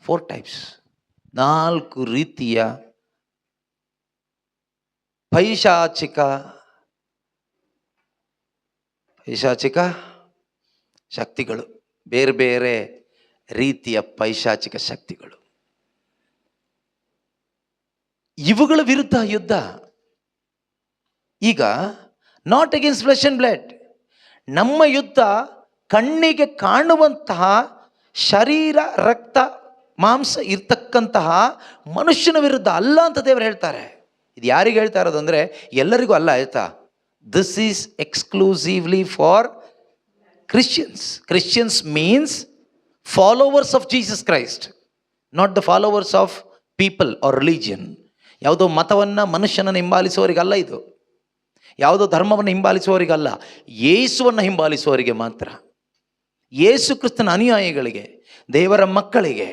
4 types, 4 ರೀತಿಯ ಪೈಶಾಚಿಕ ಶಕ್ತಿಗಳು, ಬೇರೆ ಬೇರೆ ರೀತಿಯ ಪೈಶಾಚಿಕ ಶಕ್ತಿಗಳು. ಇವುಗಳ ವಿರುದ್ಧ ಯುದ್ಧ. ಈಗ not against flesh and blood, ನಮ್ಮ ಯುದ್ಧ ಕಣ್ಣಿಗೆ ಕಾಣುವಂತಹ ಶರೀರ ರಕ್ತ ಮಾಂಸ ಇರ್ತಕ್ಕಂತಹ ಮನುಷ್ಯನ ವಿರುದ್ಧ ಅಲ್ಲ ಅಂತ ದೇವರು ಹೇಳ್ತಾರೆ. ಇದು ಯಾರಿಗೆ ಹೇಳ್ತಾ ಇರೋದು ಅಂದರೆ ಎಲ್ಲರಿಗೂ ಅಲ್ಲ, ಆಯ್ತಾ? This is exclusively for Christians. Christians means followers of Jesus Christ, not the followers of people are religion. ಯಾವುದೋ ಮತವನ್ನು ಮನುಷ್ಯನನ್ನು ಹಿಂಬಾಲಿಸುವವರಿಗಲ್ಲ ಇದು, ಯಾವುದೋ ಧರ್ಮವನ್ನು ಹಿಂಬಾಲಿಸುವವರಿಗಲ್ಲ, ಯೇಸುವನ್ನು ಹಿಂಬಾಲಿಸುವವರಿಗೆ ಮಾತ್ರ. ಯೇಸು ಕ್ರಿಸ್ತನ ಅನುಯಾಯಿಗಳಿಗೆ, ದೇವರ ಮಕ್ಕಳಿಗೆ,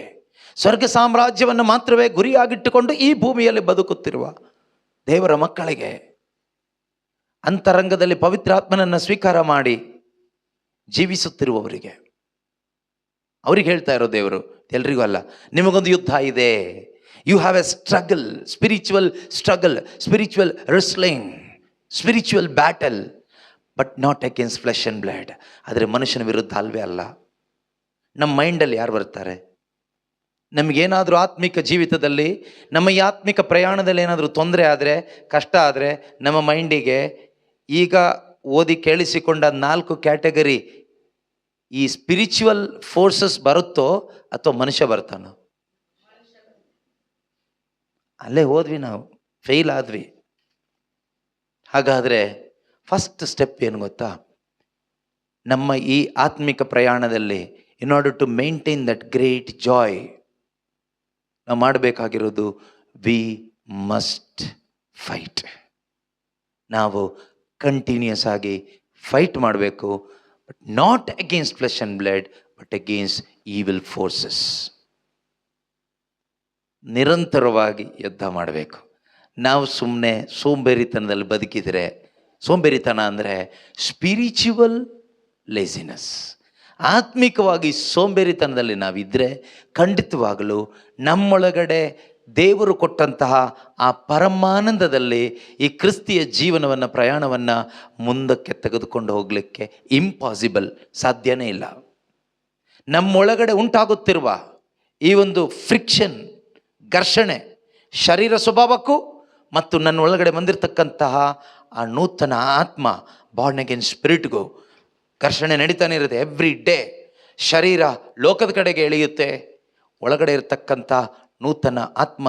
ಸ್ವರ್ಗ ಸಾಮ್ರಾಜ್ಯವನ್ನು ಮಾತ್ರವೇ ಗುರಿಯಾಗಿಟ್ಟುಕೊಂಡು ಈ ಭೂಮಿಯಲ್ಲಿ ಬದುಕುತ್ತಿರುವ ದೇವರ ಮಕ್ಕಳಿಗೆ, ಅಂತರಂಗದಲ್ಲಿ ಪವಿತ್ರಾತ್ಮನನ್ನು ಸ್ವೀಕಾರ ಮಾಡಿ ಜೀವಿಸುತ್ತಿರುವವರಿಗೆ, ಅವ್ರಿಗೆ ಹೇಳ್ತಾ ಇರೋ ದೇವರು, ಎಲ್ರಿಗೂ ಅಲ್ಲ. ನಿಮಗೊಂದು ಯುದ್ಧ ಇದೆ. You have a struggle, spiritual struggle, spiritual wrestling, spiritual battle, but not against flesh and blood. ಆದರೆ ಮನುಷ್ಯನ ವಿರುದ್ಧ ಅಲ್ವೇ ಅಲ್ಲ. ನಮ್ಮ ಮೈಂಡಲ್ಲಿ ಯಾರು ಬರ್ತಾರೆ? ನಮಗೇನಾದರೂ ಆತ್ಮಿಕ ಜೀವಿತದಲ್ಲಿ, ನಮ್ಮ ಈ ಆತ್ಮಿಕ ಪ್ರಯಾಣದಲ್ಲಿ ಏನಾದರೂ ತೊಂದರೆ ಆದರೆ, ಕಷ್ಟ ಆದರೆ, ನಮ್ಮ ಮೈಂಡಿಗೆ ಈಗ ಓದಿ ಕೇಳಿಸಿಕೊಂಡ 4 ಕ್ಯಾಟಗರಿ ಈ ಸ್ಪಿರಿಚುವಲ್ ಫೋರ್ಸಸ್ ಬರುತ್ತೋ ಅಥವಾ ಮನುಷ್ಯ ಬರ್ತಾನೋ? ಅಲ್ಲೇ ಹೋದ್ವಿ ನಾವು, ಫೇಲ್ ಆದ್ವಿ. ಹಾಗಾದರೆ ಫಸ್ಟ್ ಸ್ಟೆಪ್ ಏನು ಗೊತ್ತಾ? ನಮ್ಮ ಈ ಆತ್ಮಿಕ ಪ್ರಯಾಣದಲ್ಲಿ in order to maintain that great joy, ನಾವು ಮಾಡಬೇಕಾಗಿರೋದು ವಿ ಮಸ್ಟ್ ಫೈಟ್. ನಾವು ಕಂಟಿನ್ಯೂಸ್ ಆಗಿ ಫೈಟ್ ಮಾಡಬೇಕು, but not against flesh and blood, but against evil forces. ನಿರಂತರವಾಗಿ ಯುದ್ಧ ಮಾಡಬೇಕು. ನಾವು ಸುಮ್ಮನೆ ಸೋಂಬೇರಿತನದಲ್ಲಿ ಬದುಕಿದರೆ, ಸೋಂಬೇರಿತನ ಅಂದರೆ ಸ್ಪಿರಿಚುವಲ್ ಲೇಸಿನೆಸ್, ಆತ್ಮಿಕವಾಗಿ ಸೋಂಬೇರಿತನದಲ್ಲಿ ನಾವಿದ್ದರೆ ಖಂಡಿತವಾಗಲೂ ನಮ್ಮೊಳಗಡೆ ದೇವರು ಕೊಟ್ಟಂತಹ ಆ ಪರಮಾನಂದದಲ್ಲಿ ಈ ಕ್ರಿಸ್ತಿಯ ಜೀವನವನ್ನು, ಪ್ರಯಾಣವನ್ನು ಮುಂದಕ್ಕೆ ತೆಗೆದುಕೊಂಡು ಹೋಗಲಿಕ್ಕೆ ಇಂಪಾಸಿಬಲ್, ಸಾಧ್ಯನೇ ಇಲ್ಲ. ನಮ್ಮೊಳಗಡೆ ಉಂಟಾಗುತ್ತಿರುವ ಈ ಒಂದು ಫ್ರಿಕ್ಷನ್, ಘರ್ಷಣೆ, ಶರೀರ ಸ್ವಭಾವಕ್ಕೂ ಮತ್ತು ನನ್ನ ಒಳಗಡೆ ಬಂದಿರತಕ್ಕಂತಹ ಆ ನೂತನ ಆತ್ಮ, ಬಾರ್ನ್ ಅಗೇನ್ ಸ್ಪಿರಿಟ್ಗೂ ಘರ್ಷಣೆ ನಡೀತಾನೆ ಇರುತ್ತೆ ಎವ್ರಿ ಡೇ. ಶರೀರ ಲೋಕದ ಕಡೆಗೆ ಎಳೆಯುತ್ತೆ, ಒಳಗಡೆ ಇರತಕ್ಕಂಥ ನೂತನ ಆತ್ಮ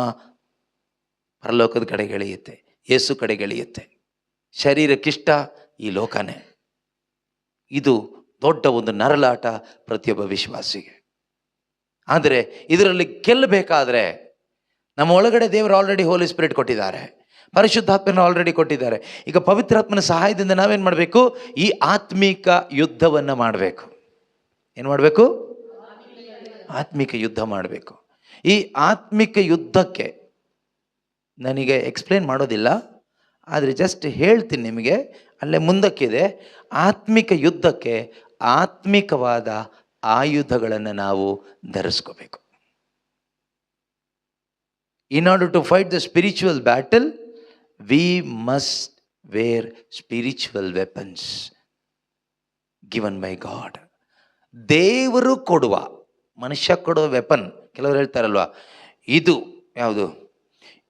ಪರಲೋಕದ ಕಡೆಗೆ ಎಳೆಯುತ್ತೆ, ಯೇಸು ಕಡೆಗೆ ಎಳೆಯುತ್ತೆ. ಶರೀರಕ್ಕಿಷ್ಟ ಈ ಲೋಕನೇ. ಇದು ದೊಡ್ಡ ಒಂದು ನರಳಾಟ ಪ್ರತಿಯೊಬ್ಬ ವಿಶ್ವಾಸಿಗೆ. ಆದರೆ ಇದರಲ್ಲಿ ಗೆಲ್ಲಬೇಕಾದ್ರೆ ನಮ್ಮ ಒಳಗಡೆ ದೇವರು ಆಲ್ರೆಡಿ ಹೋಲಿ ಸ್ಪಿರಿಟ್ ಕೊಟ್ಟಿದ್ದಾರೆ, ಪರಿಶುದ್ಧಾತ್ಮನ ಆಲ್ರೆಡಿ ಕೊಟ್ಟಿದ್ದಾರೆ. ಈಗ ಪವಿತ್ರಾತ್ಮನ ಸಹಾಯದಿಂದ ನಾವೇನು ಮಾಡಬೇಕು? ಈ ಆತ್ಮಿಕ ಯುದ್ಧವನ್ನು ಮಾಡಬೇಕು. ಏನು ಮಾಡಬೇಕು? ಆತ್ಮಿಕ ಯುದ್ಧ ಮಾಡಬೇಕು. ಈ ಆತ್ಮಿಕ ಯುದ್ಧಕ್ಕೆ ನನಗೆ ಎಕ್ಸ್ಪ್ಲೇನ್ ಮಾಡೋದಿಲ್ಲ, ಆದರೆ ಜಸ್ಟ್ ಹೇಳ್ತೀನಿ ನಿಮಗೆ, ಅಲ್ಲೇ ಮುಂದಕ್ಕಿದೆ. ಆತ್ಮಿಕ ಯುದ್ಧಕ್ಕೆ ಆತ್ಮಿಕವಾದ ಆಯುಧಗಳನ್ನು ನಾವು ಧರಿಸ್ಕೋಬೇಕು. In order to fight the spiritual battle, we must wear spiritual weapons given by God. ದೇವರು ಕೊಡುವ, ಮನುಷ್ಯ ಕೊಡುವ ವೆಪನ್. ಕೆಲವರು ಹೇಳ್ತಾರಲ್ವ, ಇದು ಯಾವುದು,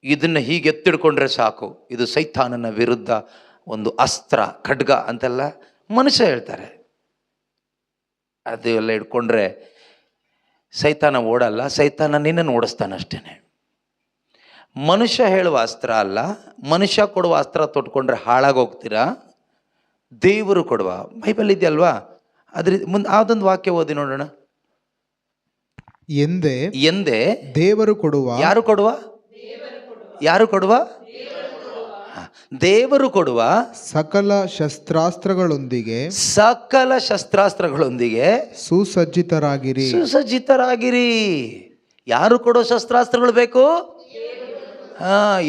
ಇದನ್ನು ಹೀಗೆ ಎತ್ತಿಡ್ಕೊಂಡ್ರೆ ಸಾಕು, ಇದು ಸೈತಾನನ ವಿರುದ್ಧ ಒಂದು ಅಸ್ತ್ರ, ಖಡ್ಗ ಅಂತೆಲ್ಲ ಮನುಷ್ಯ ಹೇಳ್ತಾರೆ. ಅದು ಎಲ್ಲ ಇಟ್ಕೊಂಡ್ರೆ ಸೈತಾನ ಓಡಲ್ಲ, ಸೈತಾನ ನಿನ್ನನ್ನು ಓಡಿಸ್ತಾನಷ್ಟೇ. ಮನುಷ್ಯ ಹೇಳುವ ಅಸ್ತ್ರ ಅಲ್ಲ, ಮನುಷ್ಯ ಕೊಡುವ ಅಸ್ತ್ರ ತೊಟ್ಕೊಂಡ್ರೆ ಹಾಳಾಗೋಗ್ತೀರಾ. ದೇವರು ಕೊಡುವ, ಬೈಬಲ್ ಇದೆಯಲ್ವಾ, ಅದ್ರ ಮುಂದೆ ಅದೊಂದು ವಾಕ್ಯ ಓದಿ ನೋಡೋಣ. ಎಂದೇ ದೇವರು ಕೊಡುವ, ಯಾರು ಕೊಡುವ? ಯಾರು ಕೊಡುವ? ದೇವರು ಕೊಡುವ ಸಕಲ ಶಸ್ತ್ರಾಸ್ತ್ರಗಳೊಂದಿಗೆ ಸುಸಜ್ಜಿತರಾಗಿರಿ. ಯಾರು ಕೊಡೋ ಶಸ್ತ್ರಾಸ್ತ್ರಗಳು ಬೇಕು?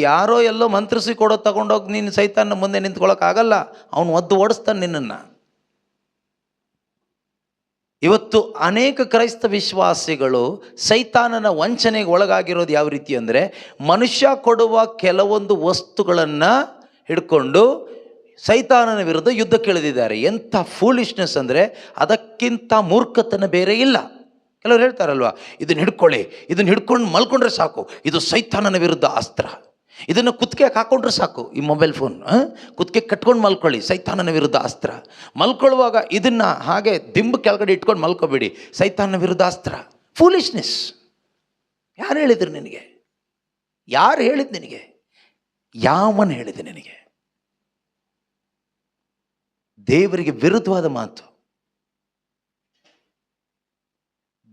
ಯಾರೋ ಎಲ್ಲೋ ಮಂತ್ರಿಸಿ ಕೊಡೋ ತಗೊಂಡೋಗಿ ನೀನು ಸೈತಾನ ಮುಂದೆ ನಿಂತ್ಕೊಳ್ಳೋಕ್ಕಾಗಲ್ಲ, ಅವನು ಒದ್ದು ಓಡಿಸ್ತಾನೆ ನಿನ್ನನ್ನು. ಇವತ್ತು ಅನೇಕ ಕ್ರೈಸ್ತ ವಿಶ್ವಾಸಿಗಳು ಸೈತಾನನ ವಂಚನೆಗೆ ಒಳಗಾಗಿರೋದು ಯಾವ ರೀತಿ ಅಂದರೆ, ಮನುಷ್ಯ ಕೊಡುವ ಕೆಲವೊಂದು ವಸ್ತುಗಳನ್ನು ಹಿಡ್ಕೊಂಡು ಸೈತಾನನ ವಿರುದ್ಧ ಯುದ್ಧಕ್ಕಿಳಿದಿದ್ದಾರೆ. ಎಂಥ ಫೂಲಿಶ್ನೆಸ್ ಅಂದರೆ, ಅದಕ್ಕಿಂತ ಮೂರ್ಖತನ ಬೇರೆ ಇಲ್ಲ. ಕೆಲವರು ಹೇಳ್ತಾರಲ್ವ, ಇದನ್ನು ಹಿಡ್ಕೊಳ್ಳಿ, ಇದನ್ನು ಹಿಡ್ಕೊಂಡು ಮಲ್ಕೊಂಡ್ರೆ ಸಾಕು, ಇದು ಸೈತಾನನ ವಿರುದ್ಧ ಅಸ್ತ್ರ. ಇದನ್ನು ಕುತ್ತಿಗೆ ಹಾಕೊಂಡ್ರೆ ಸಾಕು, ಈ ಮೊಬೈಲ್ ಫೋನ್ ಕುತ್ತಿಗೆ ಕಟ್ಕೊಂಡು ಮಲ್ಕೊಳ್ಳಿ, ಸೈತಾನನ ವಿರುದ್ಧ ಅಸ್ತ್ರ. ಮಲ್ಕೊಳ್ಳುವಾಗ ಇದನ್ನು ಹಾಗೆ ದಿಂಬು ಕೆಳಗಡೆ ಇಟ್ಕೊಂಡು ಮಲ್ಕೋಬೇಡಿ, ಸೈತಾನನ ವಿರುದ್ಧ ಅಸ್ತ್ರ. ಫೂಲಿಶ್ನೆಸ್. ಯಾರು ಹೇಳಿದ್ರು ನಿನಗೆ? ಯಾರು ಹೇಳಿದ್ದು ನಿನಗೆ? ಯಾವನು ಹೇಳಿದೆ ನಿನಗೆ? ದೇವರಿಗೆ ವಿರುದ್ಧವಾದ ಮಾತು.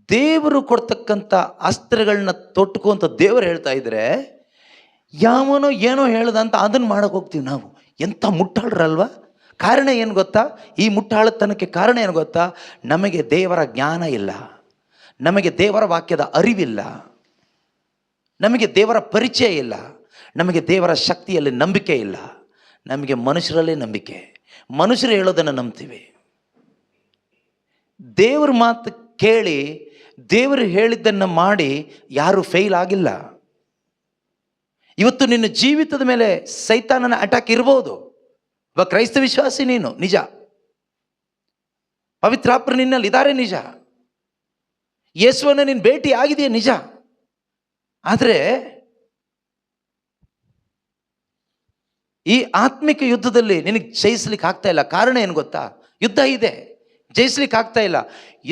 ದೇವರು ಕೊಡ್ತಕ್ಕಂಥ ಅಸ್ತ್ರಗಳನ್ನ ತೊಟ್ಟುಕೋ ಅಂತ ದೇವರು ಹೇಳ್ತಾ ಇದ್ರೆ, ಯಾವನೋ ಏನೋ ಹೇಳ್ದ ಅಂತ ಅದನ್ನು ಮಾಡೋಕೆ ಹೋಗ್ತೀವಿ ನಾವು. ಎಂಥ ಮುಟ್ಟಾಳ್ರಲ್ವ? ಕಾರಣ ಏನು ಗೊತ್ತಾ? ಈ ಮುಟ್ಟಾಳತನಕ್ಕೆ ಕಾರಣ ಏನು ಗೊತ್ತಾ? ನಮಗೆ ದೇವರ ಜ್ಞಾನ ಇಲ್ಲ, ನಮಗೆ ದೇವರ ವಾಕ್ಯದ ಅರಿವಿಲ್ಲ, ನಮಗೆ ದೇವರ ಪರಿಚಯ ಇಲ್ಲ, ನಮಗೆ ದೇವರ ಶಕ್ತಿಯಲ್ಲಿ ನಂಬಿಕೆ ಇಲ್ಲ, ನಮಗೆ ಮನುಷ್ಯರಲ್ಲೇ ನಂಬಿಕೆ. ಮನುಷ್ಯರು ಹೇಳೋದನ್ನು ನಂಬ್ತೀವಿ. ದೇವ್ರ ಮಾತು ಕೇಳಿ ದೇವರು ಹೇಳಿದ್ದನ್ನು ಮಾಡಿ ಯಾರೂ ಫೇಲ್ ಆಗಿಲ್ಲ. ಇವತ್ತು ನಿನ್ನ ಜೀವಿತದ ಮೇಲೆ ಸೈತಾನನ ಅಟ್ಯಾಕ್ ಇರ್ಬೋದು. ಒಬ್ಬ ಕ್ರೈಸ್ತ ವಿಶ್ವಾಸಿ ನೀನು, ನಿಜ. ಪವಿತ್ರಾತ್ಮ ನಿನ್ನಲ್ಲಿ ಇದ್ದಾರೆ, ನಿಜ. ಯೇಸುವನ್ನು ನೀನು ಭೇಟಿ ಆಗಿದೆಯಾ, ನಿಜ. ಆದರೆ ಈ ಆತ್ಮಿಕ ಯುದ್ಧದಲ್ಲಿ ನಿನಗೆ ಜಯಿಸ್ಲಿಕ್ಕೆ ಆಗ್ತಾ ಇಲ್ಲ. ಕಾರಣ ಏನು ಗೊತ್ತಾ? ಯುದ್ಧ ಇದೆ, ಜಯಿಸ್ಲಿಕ್ಕೆ ಆಗ್ತಾ ಇಲ್ಲ.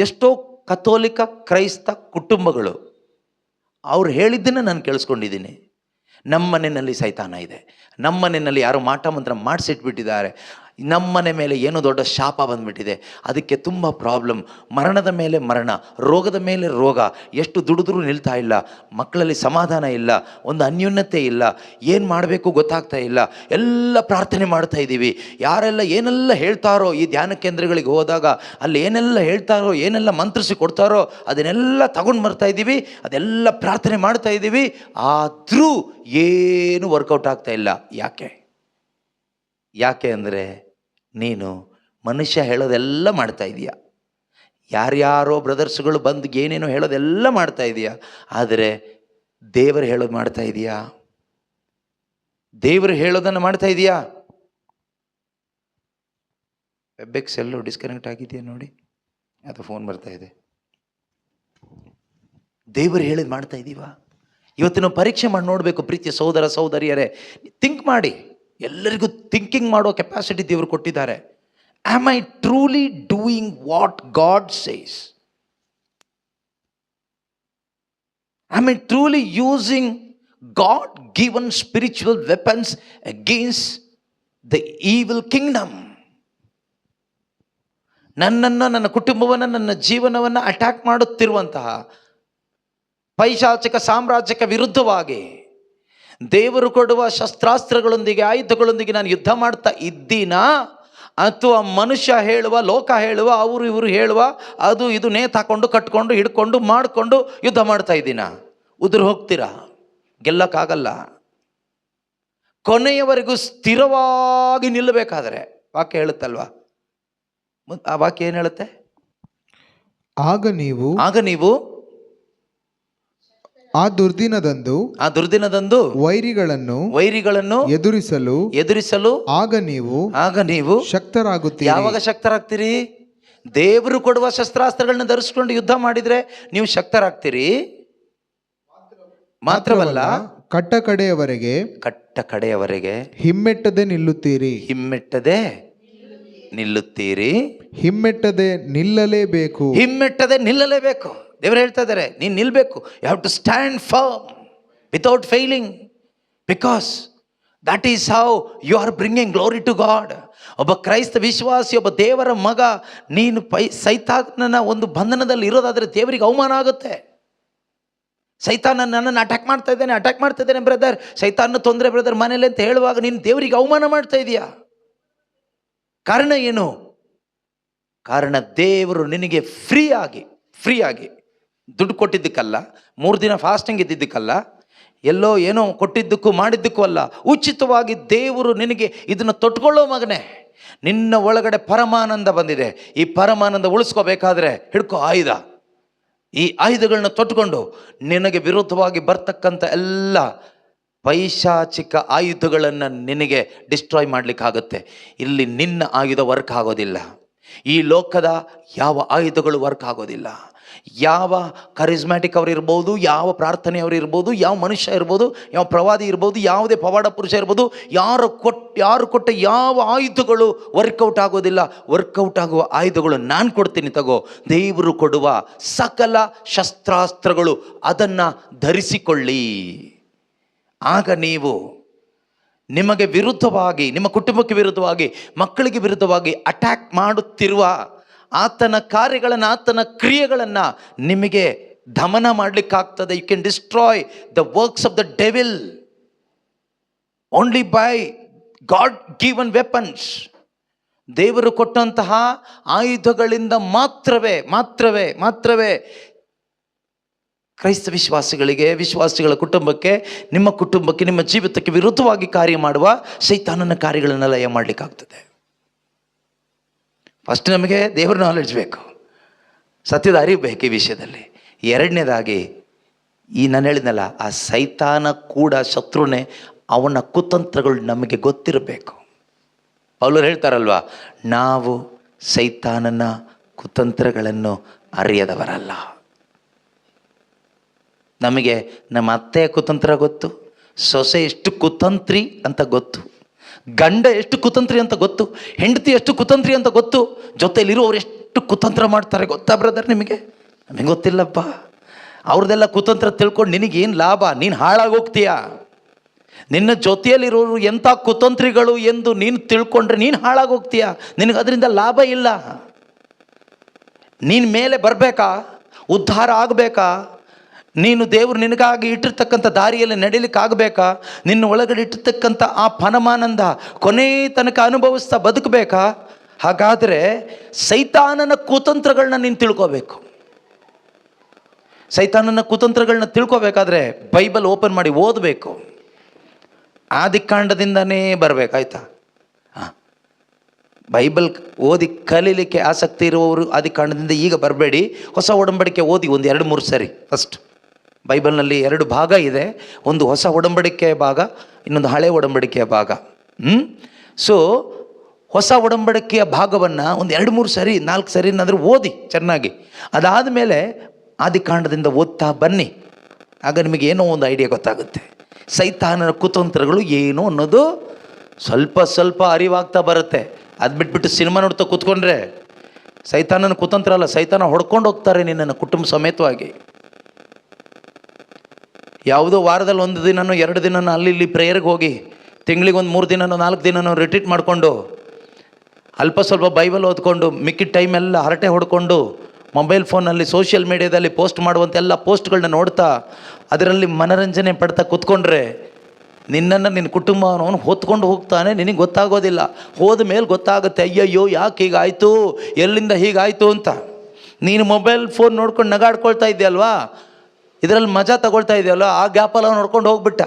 ಎಷ್ಟೋ ಕಥೋಲಿಕ ಕ್ರೈಸ್ತ ಕುಟುಂಬಗಳು ಅವ್ರು ಹೇಳಿದ್ದನ್ನು ನಾನು ಕೇಳಿಸ್ಕೊಂಡಿದ್ದೀನಿ. ನಮ್ಮನೆಯಲ್ಲಿ ಸೈತಾನ ಇದೆ, ನಮ್ಮನೆಯಲ್ಲಿ ಯಾರೋ ಮಾಟ ಮಂತ್ರ ಮಾಡಿಸಿಟ್ಬಿಟ್ಟಿದ್ದಾರೆ, ನಮ್ಮನೆ ಮೇಲೆ ಏನೋ ದೊಡ್ಡ ಶಾಪ ಬಂದುಬಿಟ್ಟಿದೆ, ಅದಕ್ಕೆ ತುಂಬ ಪ್ರಾಬ್ಲಮ್, ಮರಣದ ಮೇಲೆ ಮರಣ, ರೋಗದ ಮೇಲೆ ರೋಗ, ಎಷ್ಟು ದುಡಿದ್ರೂ ನಿಲ್ತಾ ಇಲ್ಲ, ಮಕ್ಕಳಲ್ಲಿ ಸಮಾಧಾನ ಇಲ್ಲ, ಒಂದು ಅನ್ಯೋನ್ಯತೆ ಇಲ್ಲ, ಏನು ಮಾಡಬೇಕು ಗೊತ್ತಾಗ್ತಾ ಇಲ್ಲ, ಎಲ್ಲ ಪ್ರಾರ್ಥನೆ ಮಾಡ್ತಾ ಇದ್ದೀವಿ. ಯಾರೆಲ್ಲ ಏನೆಲ್ಲ ಹೇಳ್ತಾರೋ ಈ ಧ್ಯಾನ ಕೇಂದ್ರಗಳಿಗೆ ಹೋದಾಗ, ಅಲ್ಲಿ ಏನೆಲ್ಲ ಹೇಳ್ತಾರೋ, ಏನೆಲ್ಲ ಮಂತ್ರಿಸಿ ಕೊಡ್ತಾರೋ ಅದನ್ನೆಲ್ಲ ತಗೊಂಡು ಬರ್ತಾ ಇದ್ದೀವಿ, ಅದೆಲ್ಲ ಪ್ರಾರ್ಥನೆ ಮಾಡ್ತಾ ಇದ್ದೀವಿ. ಆದರೂ ಏನು ವರ್ಕೌಟ್ ಆಗ್ತಾ ಇಲ್ಲ. ಯಾಕೆ ಅಂದರೆ ನೀನು ಮನುಷ್ಯ ಹೇಳೋದೆಲ್ಲ ಮಾಡ್ತಾ ಇದೀಯ. ಯಾರ್ಯಾರೋ ಬ್ರದರ್ಸ್ಗಳು ಬಂದು ಏನೇನೋ ಹೇಳೋದೆಲ್ಲ ಮಾಡ್ತಾ ಇದೀಯ, ಆದರೆ ದೇವರು ಹೇಳೋದು ಮಾಡ್ತಾ ಇದೀಯಾ? ದೇವರು ಹೇಳೋದನ್ನು ಮಾಡ್ತಾ ಇದೀಯಾ? ವೆಬ್ಎಕ್ಸ್ ಎಲ್ಲೋ ಡಿಸ್ಕನೆಕ್ಟ್ ಆಗಿದೆಯಾ ನೋಡಿ, ಅದು ಫೋನ್ ಬರ್ತಾ ಇದೆ. ದೇವರು ಹೇಳಿದ್ ಮಾಡ್ತಾ ಇದ್ದೀವಾ? ಇವತ್ತು ನಾವು ಪರೀಕ್ಷೆ ಮಾಡಿ ನೋಡಬೇಕು. ಪ್ರೀತಿಯ ಸಹೋದರ ಸಹೋದರಿಯರೇ, ಥಿಂಕ್ ಮಾಡಿ. ಎಲ್ಲರಿಗೂ ಥಿಂಕಿಂಗ್ ಮಾಡೋ ಕೆಪಾಸಿಟಿ ದೇವರು ಕೊಟ್ಟಿದ್ದಾರೆ. Am I truly doing what god says? Am I truly using god given spiritual weapons against the evil Kingdom? ನನ್ನನ್ನು, ನನ್ನ ಕುಟುಂಬವನ್ನು, ನನ್ನ ಜೀವನವನ್ನು ಅಟ್ಯಾಕ್ ಮಾಡುತ್ತಿರುವಂತಹ ಪೈಶಾಚಿಕ ಸಾಮ್ರಾಜ್ಯಕ್ಕೆ ವಿರುದ್ಧವಾಗಿ ದೇವರು ಕೊಡುವ ಶಸ್ತ್ರಾಸ್ತ್ರಗಳೊಂದಿಗೆ, ಆಯುಧಗಳೊಂದಿಗೆ ನಾನು ಯುದ್ಧ ಮಾಡ್ತಾ ಇದ್ದೀನಾ? ಅಥವಾ ಮನುಷ್ಯ ಹೇಳುವ, ಲೋಕ ಹೇಳುವ, ಅವರು ಇವರು ಹೇಳುವ ಅದು ಇದು ನೇತಾಕೊಂಡು ಕಟ್ಕೊಂಡು ಹಿಡ್ಕೊಂಡು ಮಾಡಿಕೊಂಡು ಯುದ್ಧ ಮಾಡ್ತಾ ಇದ್ದೀನಾ? ಉದುರು ಹೋಗ್ತೀರಾ, ಗೆಲ್ಲಕ್ಕಾಗಲ್ಲ. ಕೊನೆಯವರೆಗೂ ಸ್ಥಿರವಾಗಿ ನಿಲ್ಲಬೇಕಾದರೆ ವಾಕ್ಯ ಹೇಳುತ್ತಲ್ವಾ? ಆ ವಾಕ್ಯ ಏನು ಹೇಳುತ್ತೆ? ಆಗ ನೀವು ಆ ದುರ್ದಿನದಂದು ವೈರಿಗಳನ್ನು ಎದುರಿಸಲು ಆಗ ನೀವು ಶಕ್ತರಾಗುತ್ತೀರಿ. ಯಾವಾಗ ಶಕ್ತರಾಗ್ತೀರಿ? ದೇವರು ಕೊಡುವ ಶಸ್ತ್ರಾಸ್ತ್ರಗಳನ್ನ ಧರಿಸ್ಕೊಂಡು ಯುದ್ಧ ಮಾಡಿದ್ರೆ ನೀವು ಶಕ್ತರಾಗ್ತೀರಿ. ಮಾತ್ರವಲ್ಲ, ಕಟ್ಟ ಕಡೆಯವರೆಗೆ ಹಿಮ್ಮೆಟ್ಟದೆ ನಿಲ್ಲುತ್ತೀರಿ. ಹಿಮ್ಮೆಟ್ಟದೆ ನಿಲ್ಲಲೇಬೇಕು. ದೇವರು ಹೇಳ್ತಾ ಇದ್ದಾರೆ, ನೀನು ನಿಲ್ಲಬೇಕು. You have to stand firm without failing, because that is how you are bringing glory to God. ಒಬ್ಬ ಕ್ರೈಸ್ತ ವಿಶ್ವಾಸಿ, ಒಬ್ಬ ದೇವರ ಮಗ, ನೀನು ಸೈತಾನನ ಒಂದು ಬಂಧನದಲ್ಲಿ ಇರೋದಾದರೆ ದೇವರಿಗೆ ಅವಮಾನ ಆಗುತ್ತೆ. ಸೈತಾನ ನನ್ನನ್ನು ಅಟ್ಯಾಕ್ ಮಾಡ್ತಾ ಇದ್ದಾನೆ ಬ್ರದರ್, ಸೈತಾನ ತೊಂದರೆ ಬ್ರದರ್ ಮನೇಲಿ ಅಂತ ಹೇಳುವಾಗ ನೀನು ದೇವರಿಗೆ ಅವಮಾನ ಮಾಡ್ತಾ ಇದೀಯಾ. ಕಾರಣ ಏನು? ಕಾರಣ ದೇವರು ನಿನಗೆ ಫ್ರೀ ಆಗಿ ದುಡ್ಡು ಕೊಟ್ಟಿದ್ದಕ್ಕಲ್ಲ, 3 ದಿನ ಫಾಸ್ಟಿಂಗ್ ಇದ್ದಿದ್ದಕ್ಕಲ್ಲ, ಎಲ್ಲೋ ಏನೋ ಕೊಟ್ಟಿದ್ದಕ್ಕೂ ಮಾಡಿದ್ದಕ್ಕೂ ಅಲ್ಲ, ಉಚಿತವಾಗಿ ದೇವರು ನಿನಗೆ ಇದನ್ನು ತೊಟ್ಕೊಳ್ಳೋ ಮಗನೇ. ನಿನ್ನ ಒಳಗಡೆ ಪರಮಾನಂದ ಬಂದಿದೆ. ಈ ಪರಮಾನಂದ ಉಳಿಸ್ಕೋಬೇಕಾದ್ರೆ ಹಿಡ್ಕೋ ಆಯುಧ. ಈ ಆಯುಧಗಳನ್ನ ತೊಟ್ಕೊಂಡು ನಿನಗೆ ವಿರುದ್ಧವಾಗಿ ಬರ್ತಕ್ಕಂಥ ಎಲ್ಲ ಪೈಶಾಚಿಕ ಆಯುಧಗಳನ್ನು ನಿನಗೆ ಡಿಸ್ಟ್ರಾಯ್ ಮಾಡಲಿಕ್ಕಾಗುತ್ತೆ. ಇಲ್ಲಿ ನಿನ್ನ ಆಯುಧ ವರ್ಕ್ ಆಗೋದಿಲ್ಲ. ಈ ಲೋಕದ ಯಾವ ಆಯುಧಗಳು ವರ್ಕ್ ಆಗೋದಿಲ್ಲ. ಯಾವ ಕರಿಸ್ಮ್ಯಾಟಿಕ್ ಅವರು ಇರ್ಬೋದು, ಯಾವ ಪ್ರಾರ್ಥನೆಯವರು ಇರ್ಬೋದು, ಯಾವ ಮನುಷ್ಯ ಇರ್ಬೋದು, ಯಾವ ಪ್ರವಾದಿ ಇರ್ಬೋದು, ಯಾವುದೇ ಪವಾಡ ಪುರುಷ ಇರ್ಬೋದು, ಯಾರು ಕೊಟ್ಟ ಯಾವ ಆಯುಧಗಳು ವರ್ಕೌಟ್ ಆಗೋದಿಲ್ಲ. ವರ್ಕೌಟ್ ಆಗುವ ಆಯುಧಗಳು ನಾನು ಕೊಡ್ತೀನಿ, ತಗೋ. ದೇವರು ಕೊಡುವ ಸಕಲ ಶಸ್ತ್ರಾಸ್ತ್ರಗಳು, ಅದನ್ನು ಧರಿಸಿಕೊಳ್ಳಿ. ಆಗ ನೀವು ನಿಮಗೆ ವಿರುದ್ಧವಾಗಿ, ನಿಮ್ಮ ಕುಟುಂಬಕ್ಕೆ ವಿರುದ್ಧವಾಗಿ, ಮಕ್ಕಳಿಗೆ ವಿರುದ್ಧವಾಗಿ ಅಟ್ಯಾಕ್ ಮಾಡುತ್ತಿರುವ ಆತನ ಕಾರ್ಯಗಳನ್ನು, ಆತನ ಕ್ರಿಯೆಗಳನ್ನು ನಿಮಗೆ ದಮನ ಮಾಡಲಿಕ್ಕಾಗ್ತದೆ. You can destroy the works of the devil only by God given weapons. ದೇವರು ಕೊಟ್ಟಂತಹ ಆಯುಧಗಳಿಂದ ಮಾತ್ರವೇ ಕ್ರೈಸ್ತ ವಿಶ್ವಾಸಿಗಳ ಕುಟುಂಬಕ್ಕೆ, ನಿಮ್ಮ ಜೀವಿತಕ್ಕೆ ವಿರುದ್ಧವಾಗಿ ಕಾರ್ಯ ಮಾಡುವ ಸೈತಾನನ ಕಾರ್ಯಗಳನ್ನು ಲಯ ಮಾಡಲಿಕ್ಕಾಗ್ತದೆ. ಫಸ್ಟ್ ನಮಗೆ ದೇವರ ನಾಲೆಡ್ಜ್ ಬೇಕು, ಸತ್ಯದ ಅರಿವು ಬೇಕು ಈ ವಿಷಯದಲ್ಲಿ. ಎರಡನೇದಾಗಿ, ನಾನು ಹೇಳಿದ್ನಲ್ಲ, ಆ ಸೈತಾನ ಕೂಡ ಶತ್ರುನೇ, ಅವನ ಕುತಂತ್ರಗಳು ನಮಗೆ ಗೊತ್ತಿರಬೇಕು. ಪೌಲರು ಹೇಳ್ತಾರಲ್ವ, ನಾವು ಸೈತಾನನ ಕುತಂತ್ರಗಳನ್ನು ಅರಿಯದವರಲ್ಲ. ನಮಗೆ ನಮ್ಮ ಅತ್ತೆಯ ಕುತಂತ್ರ ಗೊತ್ತು, ಸೊಸೆ ಎಷ್ಟು ಕುತಂತ್ರಿ ಅಂತ ಗೊತ್ತು, ಗಂಡ ಎಷ್ಟು ಕುತಂತ್ರಿ ಅಂತ ಗೊತ್ತು, ಹೆಂಡತಿ ಎಷ್ಟು ಕುತಂತ್ರಿ ಅಂತ ಗೊತ್ತು, ಜೊತೆಯಲ್ಲಿರೋರು ಎಷ್ಟು ಕುತಂತ್ರ ಮಾಡ್ತಾರೆ ಗೊತ್ತಾ ಬ್ರದರ್ ನಿಮಗೆ? ನಮಗೆ ಗೊತ್ತಿಲ್ಲಪ್ಪ. ಅವ್ರದ್ದೆಲ್ಲ ಕುತಂತ್ರ ತಿಳ್ಕೊಂಡು ನಿನಗೇನು ಲಾಭ? ನೀನು ಹಾಳಾಗೋಗ್ತೀಯ. ನಿನ್ನ ಜೊತೆಯಲ್ಲಿರೋರು ಎಂಥ ಕುತಂತ್ರಿಗಳು ಎಂದು ನೀನು ತಿಳ್ಕೊಂಡ್ರೆ ನೀನು ಹಾಳಾಗೋಗ್ತೀಯ. ನಿನಗೆ ಅದರಿಂದ ಲಾಭ ಇಲ್ಲ. ನೀನು ಮೇಲೆ ಬರಬೇಕಾ, ಉದ್ಧಾರ ಆಗಬೇಕಾ, ನೀನು ದೇವರು ನಿನಗಾಗಿ ಇಟ್ಟಿರ್ತಕ್ಕಂಥ ದಾರಿಯಲ್ಲಿ ನಡೀಲಿಕ್ಕಾಗಬೇಕಾ, ನಿನ್ನ ಒಳಗಡೆ ಇಟ್ಟಿರ್ತಕ್ಕಂಥ ಆ ಫನಮಾನಂದ ಕೊನೆ ತನಕ ಅನುಭವಿಸ್ತಾ ಬದುಕಬೇಕಾ? ಹಾಗಾದರೆ ಸೈತಾನನ ಕುತಂತ್ರಗಳನ್ನ ನೀನು ತಿಳ್ಕೋಬೇಕು. ಸೈತಾನನ ಕುತಂತ್ರಗಳನ್ನ ತಿಳ್ಕೋಬೇಕಾದ್ರೆ ಬೈಬಲ್ ಓಪನ್ ಮಾಡಿ ಓದಬೇಕು. ಆದಿಕಾಂಡದಿಂದನೇ ಬರಬೇಕಾಯ್ತಾ? ಬೈಬಲ್ ಓದಿ ಕಲೀಲಿಕ್ಕೆ ಆಸಕ್ತಿ ಇರುವವರು ಆದಿಕಾಂಡದಿಂದ ಈಗ ಬರಬೇಡಿ. ಹೊಸ ಒಡಂಬಡಿಕೆ ಓದಿ ಒಂದು 2-3 ಸರಿ. ಫಸ್ಟ್ ಬೈಬಲ್ನಲ್ಲಿ 2 ಭಾಗ ಇದೆ, ಒಂದು ಹೊಸ ಒಡಂಬಡಿಕೆಯ ಭಾಗ, ಇನ್ನೊಂದು ಹಳೆ ಒಡಂಬಡಿಕೆಯ ಭಾಗ. ಸೊ ಹೊಸ ಒಡಂಬಡಿಕೆಯ ಭಾಗವನ್ನು ಒಂದು 2-3 ಸರಿ 4 ಸರಿನಾದರೂ ಓದಿ ಚೆನ್ನಾಗಿ. ಅದಾದ ಮೇಲೆ ಆದಿಕಾಂಡದಿಂದ ಓದ್ತಾ ಬನ್ನಿ. ಆಗ ನಿಮಗೆ ಏನೋ ಒಂದು ಐಡಿಯಾ ಗೊತ್ತಾಗುತ್ತೆ. ಸೈತಾನನ ಕುತಂತ್ರಗಳು ಏನು ಅನ್ನೋದು ಸ್ವಲ್ಪ ಅರಿವಾಗ್ತಾ ಬರುತ್ತೆ. ಅದು ಬಿಟ್ಬಿಟ್ಟು ಸಿನಿಮಾ ನೋಡ್ತಾ ಕೂತ್ಕೊಂಡ್ರೆ ಸೈತಾನನ ಕುತಂತ್ರ ಅಲ್ಲ, ಸೈತಾನ ಹೊಡ್ಕೊಂಡು ಹೋಗ್ತಾರೆ ನಿನ್ನನ್ನು ಕುಟುಂಬ ಸಮೇತವಾಗಿ. ಯಾವುದೋ ವಾರದಲ್ಲಿ 1 ದಿನನೋ 2 ದಿನನೋ ಅಲ್ಲಿ ಇಲ್ಲಿ ಪ್ರೇಯರ್ಗೆ ಹೋಗಿ, ತಿಂಗಳಿಗೆ ಒಂದು 3 ದಿನನೋ 4 ದಿನನೋ ರಿಟ್ರೀಟ್ ಮಾಡಿಕೊಂಡು, ಅಲ್ಪ ಸ್ವಲ್ಪ ಬೈಬಲ್ ಓದ್ಕೊಂಡು, ಮಿಕ್ಕಿದ ಟೈಮೆಲ್ಲ ಹರಟೆ ಹೊಡ್ಕೊಂಡು, ಮೊಬೈಲ್ ಫೋನಲ್ಲಿ ಸೋಷಿಯಲ್ ಮೀಡಿಯಾದಲ್ಲಿ ಪೋಸ್ಟ್ ಮಾಡುವಂತೆಲ್ಲ ಪೋಸ್ಟ್ಗಳನ್ನ ನೋಡ್ತಾ ಅದರಲ್ಲಿ ಮನರಂಜನೆ ಪಡ್ತಾ ಕೂತ್ಕೊಂಡ್ರೆ ನಿನ್ನನ್ನು ನಿನ್ನ ಕುಟುಂಬ ಅವನು ಹೊತ್ಕೊಂಡು ಹೋಗ್ತಾನೆ. ನಿನಗೆ ಗೊತ್ತಾಗೋದಿಲ್ಲ. ಹೋದ ಮೇಲೆ ಗೊತ್ತಾಗುತ್ತೆ, ಅಯ್ಯಯ್ಯೋ ಯಾಕೆ ಹೀಗಾಯಿತು, ಎಲ್ಲಿಂದ ಹೀಗಾಯಿತು ಅಂತ. ನೀನು ಮೊಬೈಲ್ ಫೋನ್ ನೋಡ್ಕೊಂಡು ನಗಾಡ್ಕೊಳ್ತಾ ಇದೆಯಲ್ವಾ, ಇದರಲ್ಲಿ ಮಜಾ ತಗೊಳ್ತಾ ಇದೆಯಲ್ವ, ಆ ಗ್ಯಾಪಲ್ಲಿ ಅವ್ನು ನೋಡ್ಕೊಂಡು ಹೋಗ್ಬಿಟ್ಟ.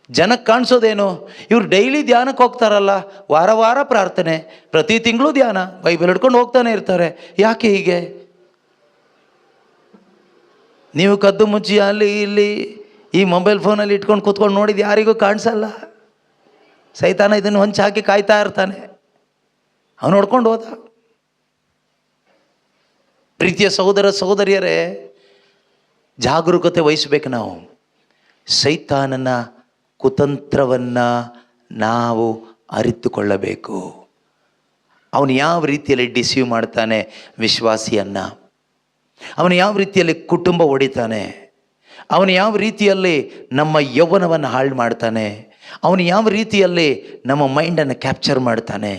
ಜನಕ್ಕೆ ಕಾಣಿಸೋದೇನು? ಇವ್ರು ಡೈಲಿ ಧ್ಯಾನಕ್ಕೆ ಹೋಗ್ತಾರಲ್ಲ, ವಾರ ಪ್ರಾರ್ಥನೆ, ಪ್ರತಿ ತಿಂಗಳು ಧ್ಯಾನ, ಬೈಬಲ್ ಹಿಡ್ಕೊಂಡು ಹೋಗ್ತಾನೆ ಇರ್ತಾರೆ. ಯಾಕೆ ಹೀಗೆ? ನೀವು ಕದ್ದು ಮುಚ್ಚಿ ಅಲ್ಲಿ ಇಲ್ಲಿ ಈ ಮೊಬೈಲ್ ಫೋನಲ್ಲಿ ಇಟ್ಕೊಂಡು ಕೂತ್ಕೊಂಡು ನೋಡಿದ್ದು ಯಾರಿಗೂ ಕಾಣಿಸಲ್ಲ. ಸೈತಾನ ಇದನ್ನು ಹೊಂಚಿ ಹಾಕಿ ಕಾಯ್ತಾ ಇರ್ತಾನೆ. ಅವನು ನೋಡ್ಕೊಂಡು ಹೋದ. ಪ್ರೀತಿಯ ಸಹೋದರ ಸಹೋದರಿಯರೇ, ಜಾಗರೂಕತೆ ವಹಿಸಬೇಕು ನಾವು. ಸೈತಾನನ ಕುತಂತ್ರವನ್ನು ನಾವು ಅರಿತುಕೊಳ್ಳಬೇಕು. ಅವನು ಯಾವ ರೀತಿಯಲ್ಲಿ ಡಿಸೀವ್ ಮಾಡ್ತಾನೆ ವಿಶ್ವಾಸಿಯನ್ನು, ಅವನು ಯಾವ ರೀತಿಯಲ್ಲಿ ಕುಟುಂಬ ಹೊಡಿತಾನೆ, ಅವನು ಯಾವ ರೀತಿಯಲ್ಲಿ ನಮ್ಮ ಯೌವನವನ್ನು ಹಾಳು ಮಾಡ್ತಾನೆ, ಅವನು ಯಾವ ರೀತಿಯಲ್ಲಿ ನಮ್ಮ ಮೈಂಡನ್ನು ಕ್ಯಾಪ್ಚರ್ ಮಾಡ್ತಾನೆ,